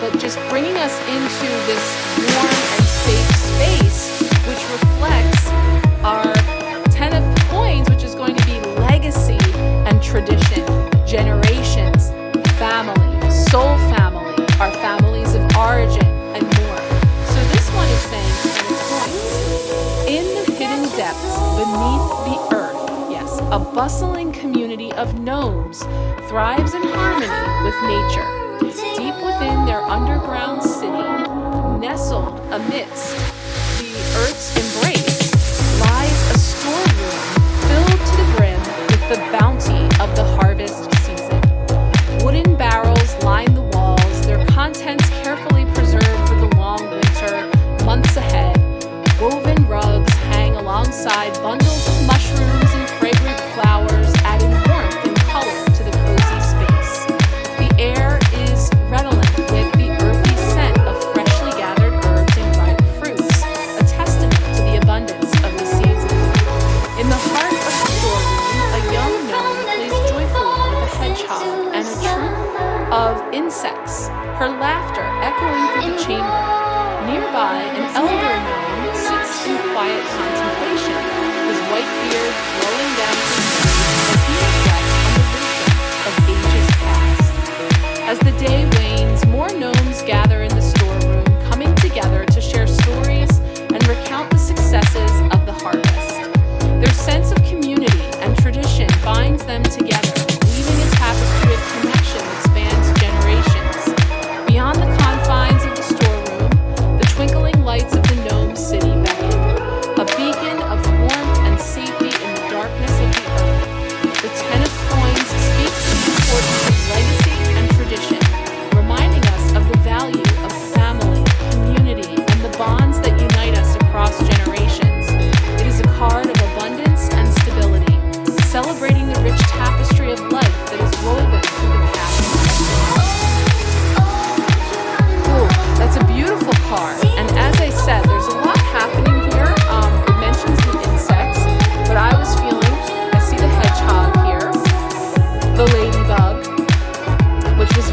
[SPEAKER 1] But just bringing us into this warm and safe space, which reflects our 10 of coins, which is going to be legacy and tradition, generations, family, soul family, our families of origin, and more. So this one is saying 10 of coins. In the hidden depths beneath the earth, yes, a bustling community of gnomes thrives in harmony with nature. Deep within their underground city, nestled amidst the earth's embrace, lies a storeroom filled to the brim with the bounty of the harvest season. Wooden barrels line the walls, their contents carefully preserved for the long winter months ahead. Woven rugs hang alongside bundles of mushrooms and fragrant flowers, adding warmth and color to the cozy space. The air is redolent with the earthy scent of freshly gathered herbs and ripe fruits, a testament to the abundance of the season. In the heart of the storeroom, a young gnome plays joyfully with a hedgehog and a troop of insects, her laughter echoing through the chamber. Nearby, an elder gnome sits in quiet contemplation, his white beard flowing down his face as he reflects on the wisdom of ages past. As the day wanes, more gnomes gather in the storeroom, coming together to share stories and recount the successes of the harvest. Their sense of community and tradition binds them together, weaving a tapestry of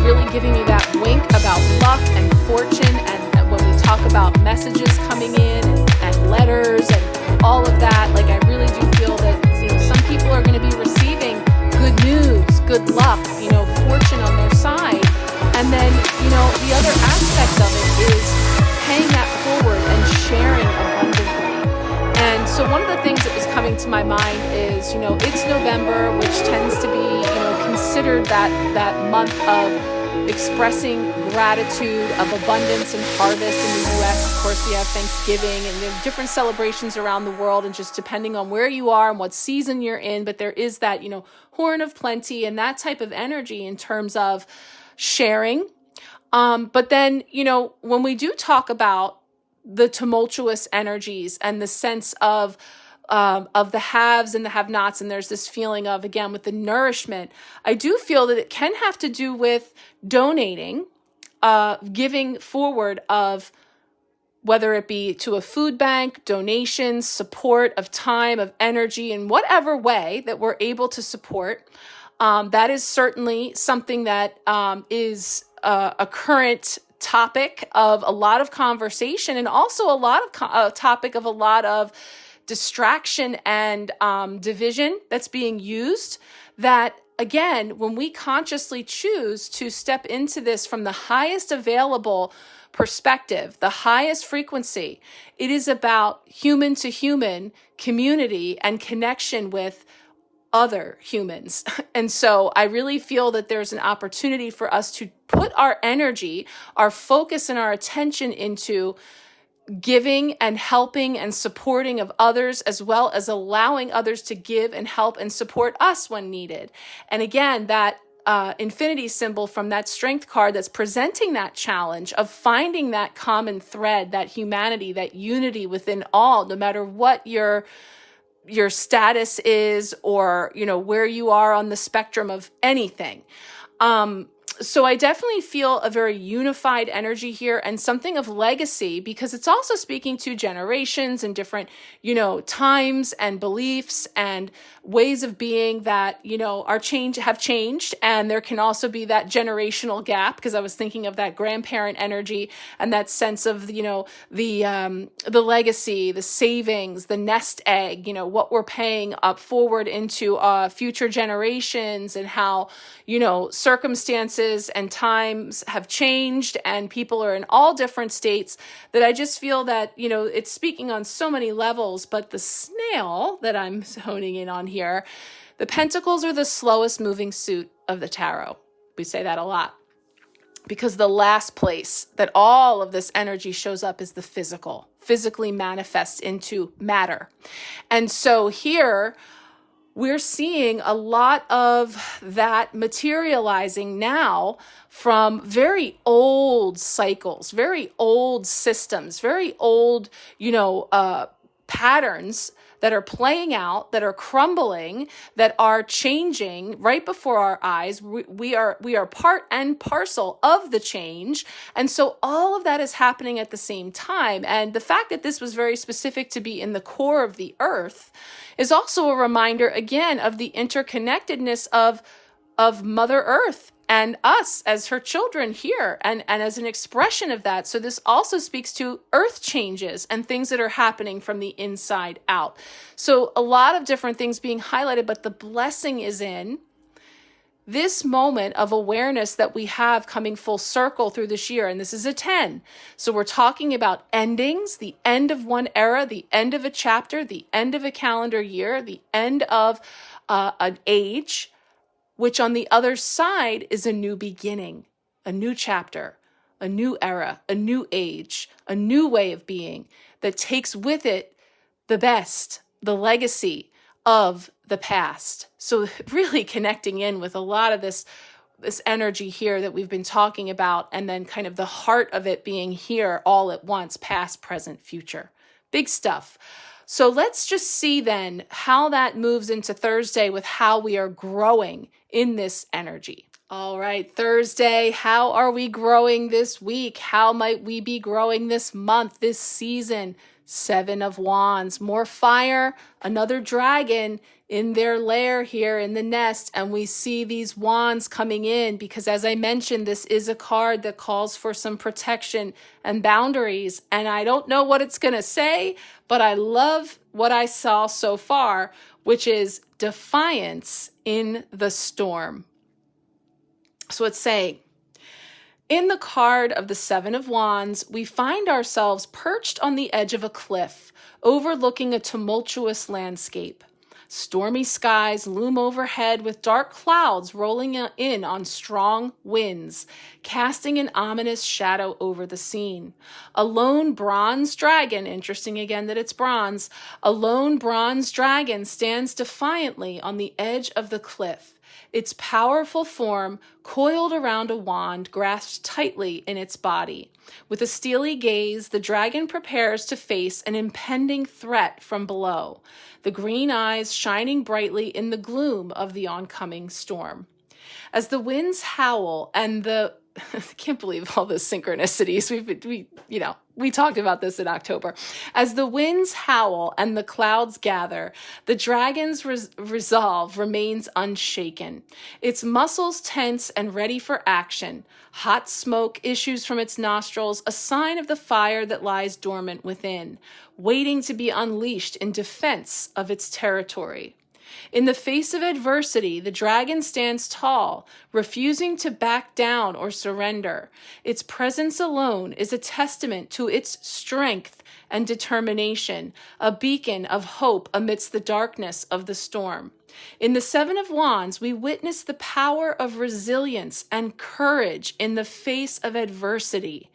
[SPEAKER 1] really giving me that wink about luck and fortune. And when we talk about messages coming in and letters and all of that, like I really do feel that, some people are going to be receiving good news, good luck, fortune on their side. And then, the other aspect of it is paying that forward and sharing abundantly. And so one of the things that was coming to my mind is, it's November, which tends to be, considered that month of expressing gratitude, of abundance and harvest in the U.S. Of course, we have Thanksgiving and there are different celebrations around the world, and just depending on where you are and what season you're in. But there is that, horn of plenty and that type of energy in terms of sharing. But then, when we do talk about the tumultuous energies and the sense of the haves and the have-nots, and there's this feeling of, again, with the nourishment, I do feel that it can have to do with donating, giving forward of, whether it be to a food bank, donations, support of time, of energy, in whatever way that we're able to support. That is certainly something that is a current topic of a lot of conversation, and also a lot of topic of a lot of distraction and division that's being used. That, again, when we consciously choose to step into this from the highest available perspective, the highest frequency, it is about human to human community and connection with other humans. And so I really feel that there's an opportunity for us to put our energy, our focus, and our attention into giving and helping and supporting of others, as well as allowing others to give and help and support us when needed. And again, that infinity symbol from that strength card that's presenting that challenge of finding that common thread, that humanity, that unity within all, no matter what your status is, or where you are on the spectrum of anything. So I definitely feel a very unified energy here, and something of legacy, because it's also speaking to generations and different, times and beliefs and ways of being that, have changed. And there can also be that generational gap, because I was thinking of that grandparent energy and that sense of, the legacy, the savings, the nest egg, what we're paying up forward into future generations, and how, circumstances and times have changed and people are in all different states, that I just feel that, it's speaking on so many levels. But the snail that I'm honing in on here, the pentacles are the slowest moving suit of the tarot. We say that a lot, because the last place that all of this energy shows up is the physically manifests into matter. And so here, we're seeing a lot of that materializing now from very old cycles, very old systems, very old, patterns that are playing out, that are crumbling, that are changing right before our eyes. We are part and parcel of the change. And so all of that is happening at the same time. And the fact that this was very specific to be in the core of the earth is also a reminder, again, of the interconnectedness of Mother Earth and us as her children here, and as an expression of that. So this also speaks to earth changes and things that are happening from the inside out. So a lot of different things being highlighted, but the blessing is in this moment of awareness that we have coming full circle through this year. And this is a 10. So we're talking about endings, the end of one era, the end of a chapter, the end of a calendar year, the end of an age, which on the other side is a new beginning, a new chapter, a new era, a new age, a new way of being that takes with it the best, the legacy of the past. So really connecting in with a lot of this energy here that we've been talking about, and then kind of the heart of it being here all at once, past, present, future. Big stuff. So let's just see then how that moves into Thursday with how we are growing in this energy. All right, Thursday, how are we growing this week? How might we be growing this month, this season? Seven of Wands, more fire, another dragon in their lair here in the nest. And we see these wands coming in because, as I mentioned, this is a card that calls for some protection and boundaries. And I don't know what it's going to say, but I love what I saw so far, which is defiance in the storm. So it's saying, in the card of the Seven of Wands, we find ourselves perched on the edge of a cliff, overlooking a tumultuous landscape. Stormy skies loom overhead with dark clouds rolling in on strong winds, casting an ominous shadow over the scene. A lone bronze dragon, interesting again that it's bronze, a lone bronze dragon stands defiantly on the edge of the cliff. Its powerful form, coiled around a wand, grasped tightly in its body. With a steely gaze, the dragon prepares to face an impending threat from below, the green eyes shining brightly in the gloom of the oncoming storm. As the winds howl and the I can't believe all the synchronicities. We talked about this in October. As the winds howl and the clouds gather, the dragon's resolve remains unshaken. Its muscles tense and ready for action. Hot smoke issues from its nostrils, a sign of the fire that lies dormant within, waiting to be unleashed in defense of its territory. In the face of adversity, the dragon stands tall, refusing to back down or surrender. Its presence alone is a testament to its strength and determination, a beacon of hope amidst the darkness of the storm. In the Seven of Wands, we witness the power of resilience and courage in the face of adversity.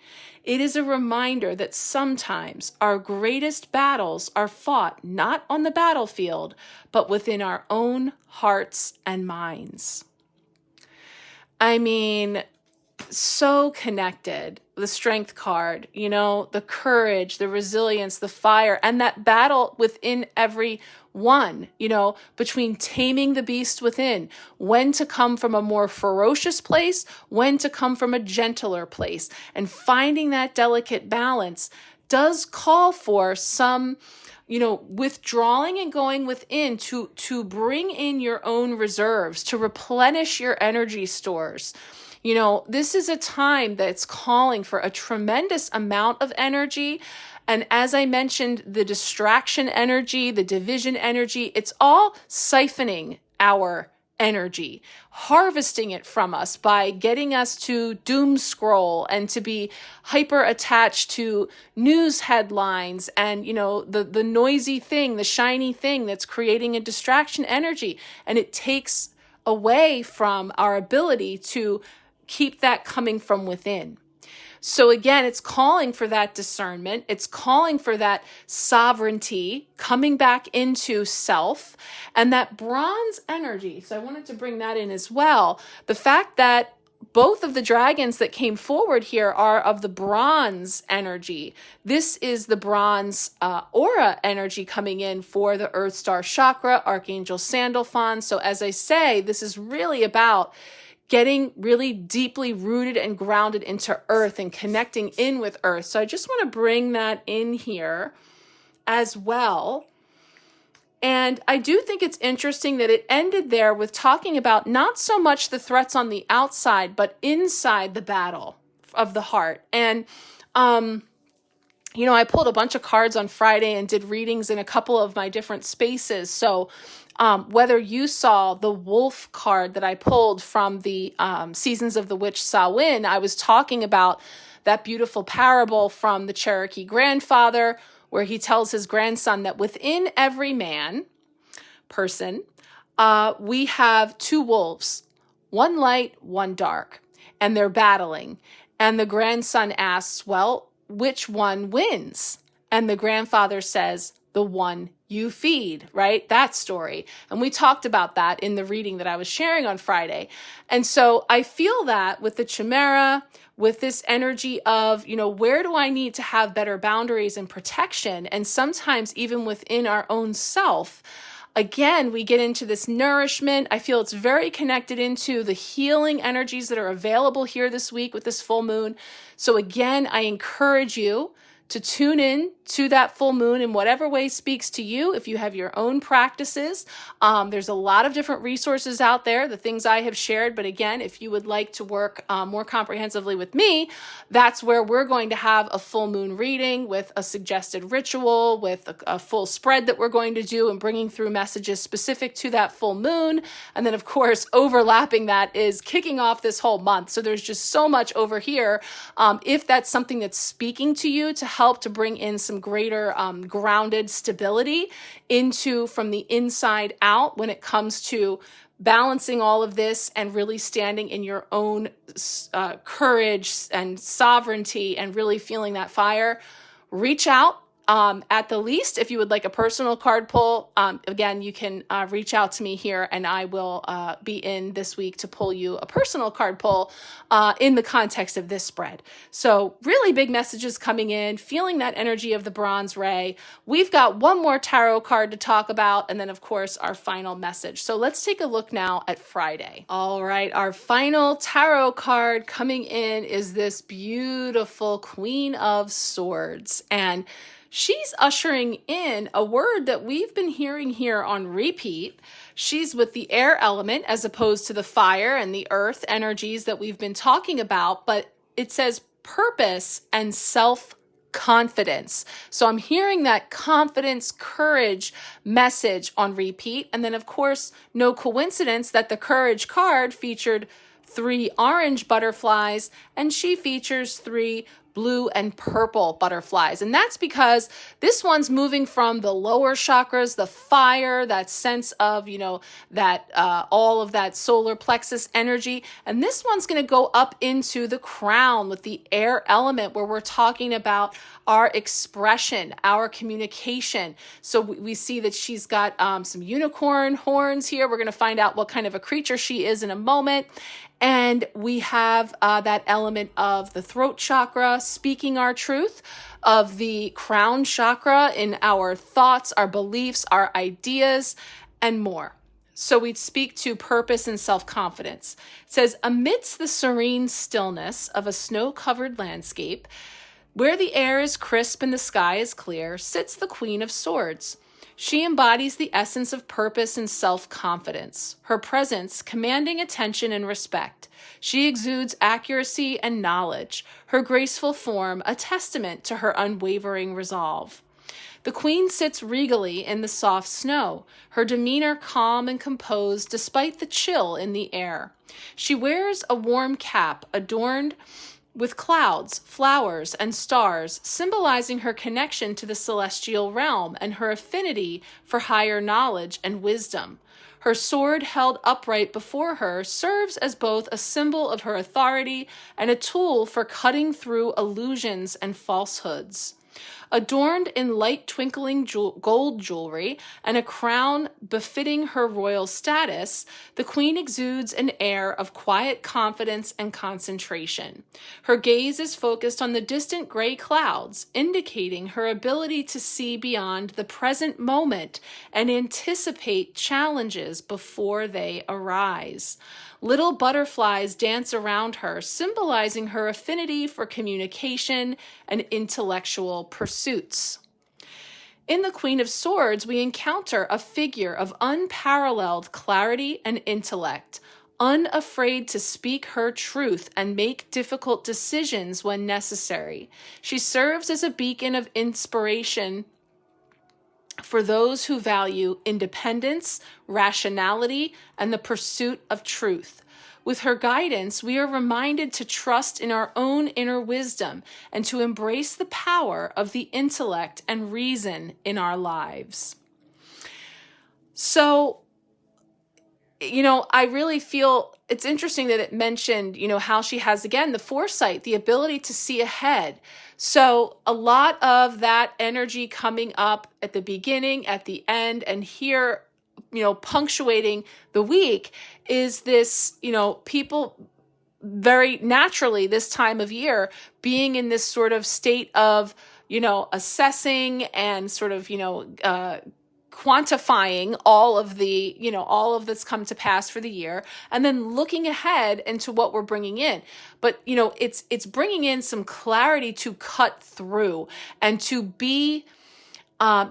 [SPEAKER 1] It is a reminder that sometimes our greatest battles are fought not on the battlefield, but within our own hearts and minds. I mean, so connected. The strength card, the courage, the resilience, the fire, and that battle within every one, between taming the beast within, when to come from a more ferocious place, when to come from a gentler place, and finding that delicate balance does call for some, withdrawing and going within to bring in your own reserves, to replenish your energy stores. This is a time that's calling for a tremendous amount of energy. And as I mentioned, the distraction energy, the division energy, it's all siphoning our energy, harvesting it from us by getting us to doom scroll and to be hyper attached to news headlines and, the noisy thing, the shiny thing that's creating a distraction energy. And it takes away from our ability to keep that coming from within. So again, it's calling for that discernment. It's calling for that sovereignty coming back into self and that bronze energy. So I wanted to bring that in as well. The fact that both of the dragons that came forward here are of the bronze energy. This is the bronze aura energy coming in for the Earth Star chakra, Archangel Sandalphon. So as I say, this is really about getting really deeply rooted and grounded into earth and connecting in with earth. So I just want to bring that in here as well. And I do think it's interesting that it ended there with talking about not so much the threats on the outside, but inside the battle of the heart. And, I pulled a bunch of cards on Friday and did readings in a couple of my different spaces. So whether you saw the wolf card that I pulled from the Seasons of the Witch Samhain, I was talking about that beautiful parable from the Cherokee grandfather, where he tells his grandson that within every person, we have two wolves, one light, one dark, and they're battling. And the grandson asks, well, which one wins? And the grandfather says, the one you feed, right? That story. And we talked about that in the reading that I was sharing on Friday. And so I feel that with the Chimera, with this energy of, where do I need to have better boundaries and protection? And sometimes even within our own self, again, we get into this nourishment. I feel it's very connected into the healing energies that are available here this week with this full moon. So again, I encourage you to tune in to that full moon in whatever way speaks to you. If you have your own practices, there's a lot of different resources out there, the things I have shared. But again, if you would like to work more comprehensively with me, that's where we're going to have a full moon reading with a suggested ritual, with a full spread that we're going to do, and bringing through messages specific to that full moon. And then, of course, overlapping that is kicking off this whole month. So there's just so much over here. If that's something that's speaking to you, to help to bring in some greater grounded stability into from the inside out when it comes to balancing all of this and really standing in your own courage and sovereignty and really feeling that fire, reach out. At the least, if you would like a personal card pull, again, you can reach out to me here, and I will be in this week to pull you a personal card pull in the context of this spread. So really big messages coming in, feeling that energy of the bronze ray. We've got one more tarot card to talk about, and then, of course, our final message. So let's take a look now at Friday. All right, our final tarot card coming in is this beautiful Queen of Swords. And she's ushering in a word that we've been hearing here on repeat. She's with the air element as opposed to the fire and the earth energies that we've been talking about, but it says purpose and self-confidence. So I'm hearing that confidence, courage message on repeat. And then, of course, no coincidence that the courage card featured 3 orange butterflies, and she features 3 blue and purple butterflies. And that's because this one's moving from the lower chakras, the fire, that sense of, that all of that solar plexus energy. And this one's going to go up into the crown with the air element, where we're talking about our expression, our communication. So we see that she's got some unicorn horns here. We're going to find out what kind of a creature she is in a moment. And we have that element of the throat chakra, speaking our truth, of the crown chakra in our thoughts, our beliefs, our ideas, and more. So we'd speak to purpose and self-confidence. It says, amidst the serene stillness of a snow-covered landscape, where the air is crisp and the sky is clear, sits the Queen of Swords. She embodies the essence of purpose and self-confidence, her presence commanding attention and respect. She exudes accuracy and knowledge, her graceful form a testament to her unwavering resolve. The Queen sits regally in the soft snow, her demeanor calm and composed despite the chill in the air. She wears a warm cap adorned with clouds, flowers, and stars, symbolizing her connection to the celestial realm and her affinity for higher knowledge and wisdom. Her sword held upright before her serves as both a symbol of her authority and a tool for cutting through illusions and falsehoods. Adorned in light twinkling gold jewelry and a crown befitting her royal status, the Queen exudes an air of quiet confidence and concentration. Her gaze is focused on the distant gray clouds, indicating her ability to see beyond the present moment and anticipate challenges before they arise. Little butterflies dance around her, symbolizing her affinity for communication and intellectual pursuits. In the Queen of Swords, we encounter a figure of unparalleled clarity and intellect, unafraid to speak her truth and make difficult decisions when necessary. She serves as a beacon of inspiration for those who value independence, rationality, and the pursuit of truth. With her guidance, we are reminded to trust in our own inner wisdom and to embrace the power of the intellect and reason in our lives. So, I really feel it's interesting that it mentioned, how she has, again, the foresight, the ability to see ahead. So a lot of that energy coming up at the beginning, at the end, and here, punctuating the week is this, people very naturally this time of year being in this sort of state of, assessing and sort of, quantifying all of the, all of that's come to pass for the year, and then looking ahead into what we're bringing in. But, it's bringing in some clarity to cut through and to be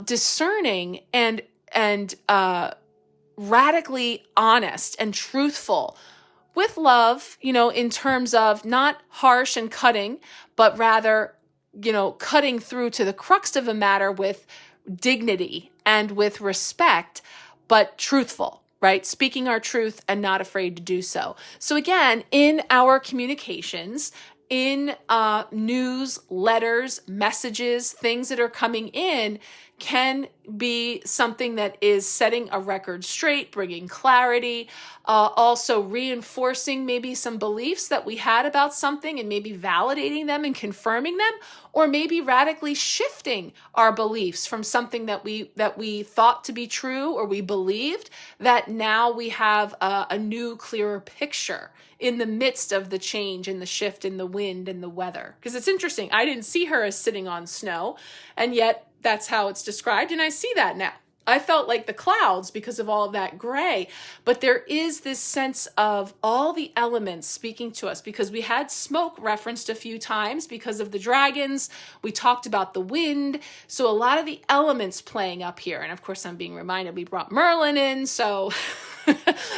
[SPEAKER 1] discerning and radically honest and truthful with love, in terms of not harsh and cutting, but rather, cutting through to the crux of the matter with dignity and with respect, but truthful, right? Speaking our truth and not afraid to do so. So again, in our communications, in news, letters, messages, things that are coming in can be something that is setting a record straight, bringing clarity, also reinforcing maybe some beliefs that we had about something and maybe validating them and confirming them, or maybe radically shifting our beliefs from something that we thought to be true or we believed, that now we have a new, clearer picture in the midst of the change and the shift in the wind and the weather. Because it's interesting, I didn't see her as sitting on snow, and yet that's how it's described, and I see that now. I felt like the clouds because of all of that gray, but there is this sense of all the elements speaking to us, because we had smoke referenced a few times because of the dragons. We talked about the wind, so a lot of the elements playing up here. And of course, I'm being reminded we brought Merlin in, so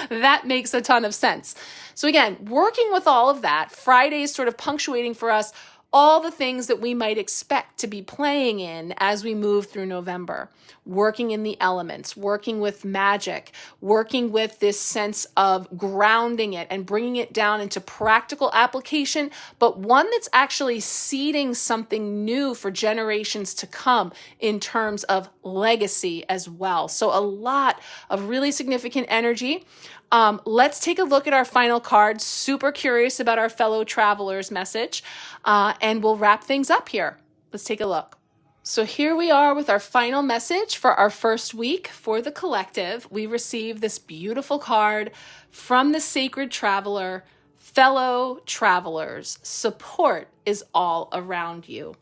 [SPEAKER 1] that makes a ton of sense. So again, working with all of that, Friday is sort of punctuating for us all the things that we might expect to be playing in as we move through November. Working in the elements, working with magic, working with this sense of grounding it and bringing it down into practical application, but one that's actually seeding something new for generations to come in terms of legacy as well. So a lot of really significant energy. Let's take a look at our final card. Super curious about our fellow travelers message, and we'll wrap things up here. Let's take a look. So here we are with our final message for our first week for the collective. We received this beautiful card from the Sacred Traveler. Fellow travelers, support is all around you.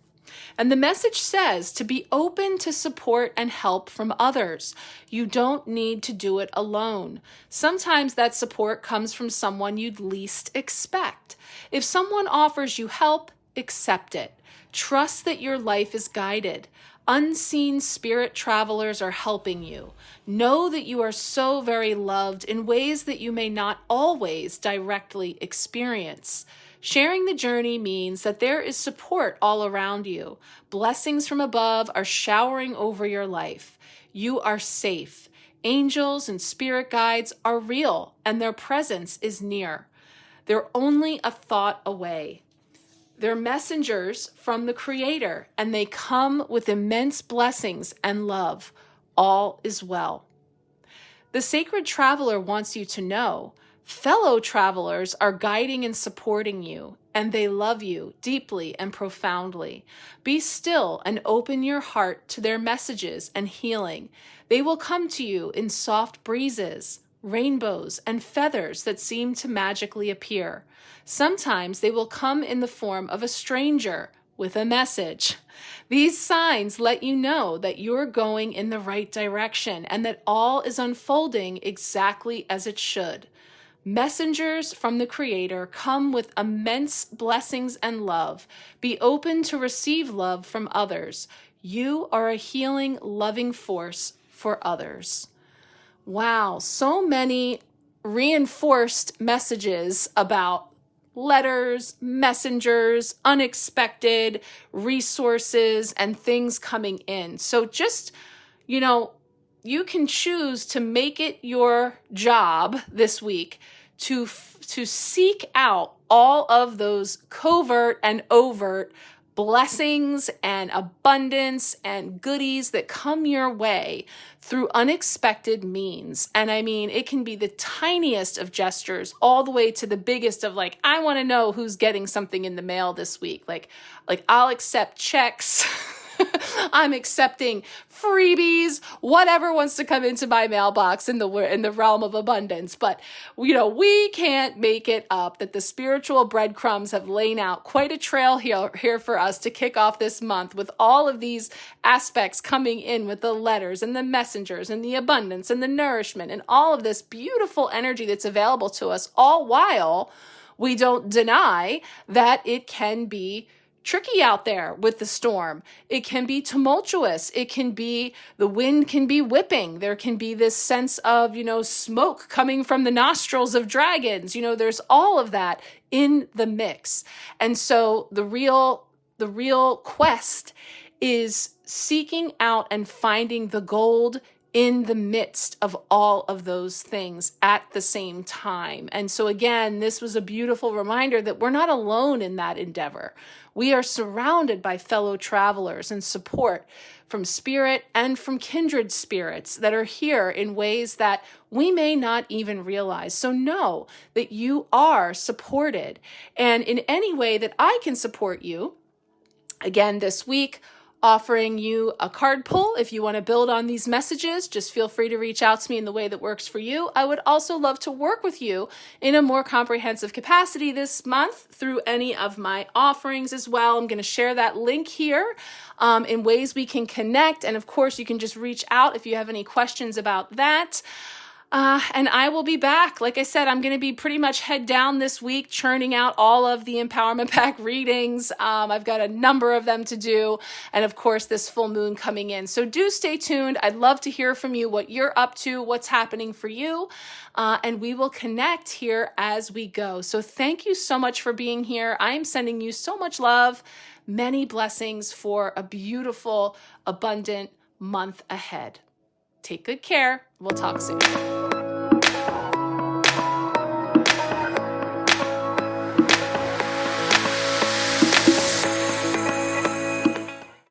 [SPEAKER 1] And the message says to be open to support and help from others. You don't need to do it alone. Sometimes that support comes from someone you'd least expect. If someone offers you help, accept it. Trust that your life is guided. Unseen spirit travelers are helping you. Know that you are so very loved in ways that you may not always directly experience. Sharing the journey means that there is support all around you. Blessings from above are showering over your life. You are safe. Angels and spirit guides are real, and their presence is near. They're only a thought away. They're messengers from the Creator, and they come with immense blessings and love. All is well. The Sacred Traveler wants you to know fellow travelers are guiding and supporting you, and they love you deeply and profoundly. Be still and open your heart to their messages and healing. They will come to you in soft breezes, rainbows, and feathers that seem to magically appear. Sometimes they will come in the form of a stranger with a message. These signs let you know that you're going in the right direction and that all is unfolding exactly as it should. Messengers from the Creator come with immense blessings and love. Be open to receive love from others. You are a healing, loving force for others. Wow, so many reinforced messages about letters, messengers, unexpected resources, and things coming in. So just, you can choose to make it your job this week to seek out all of those covert and overt blessings and abundance and goodies that come your way through unexpected means. And I mean, it can be the tiniest of gestures all the way to the biggest of like, I want to know who's getting something in the mail this week. Like I'll accept checks I'm accepting freebies, whatever wants to come into my mailbox in the realm of abundance. But, we can't make it up that the spiritual breadcrumbs have laid out quite a trail here for us to kick off this month with all of these aspects coming in with the letters and the messengers and the abundance and the nourishment and all of this beautiful energy that's available to us, all while we don't deny that it can be tricky out there with the storm. It can be tumultuous. It can be, the wind can be whipping. There can be this sense of, smoke coming from the nostrils of dragons. There's all of that in the mix. And so the real quest is seeking out and finding the gold in the midst of all of those things at the same time. And so again, this was a beautiful reminder that we're not alone in that endeavor. We are surrounded by fellow travelers and support from spirit and from kindred spirits that are here in ways that we may not even realize. So know that you are supported. And in any way that I can support you, again, this week, offering you a card pull. If you want to build on these messages, just feel free to reach out to me in the way that works for you. I would also love to work with you in a more comprehensive capacity this month through any of my offerings as well. I'm going to share that link here in ways we can connect. And of course, you can just reach out if you have any questions about that. And I will be back. Like I said, I'm going to be pretty much head down this week, churning out all of the Empowerment Pack readings. I've got a number of them to do. And of course, this full moon coming in. So do stay tuned. I'd love to hear from you, what you're up to, what's happening for you. And we will connect here as we go. So thank you so much for being here. I am sending you so much love, many blessings for a beautiful, abundant month ahead. Take good care. We'll talk soon.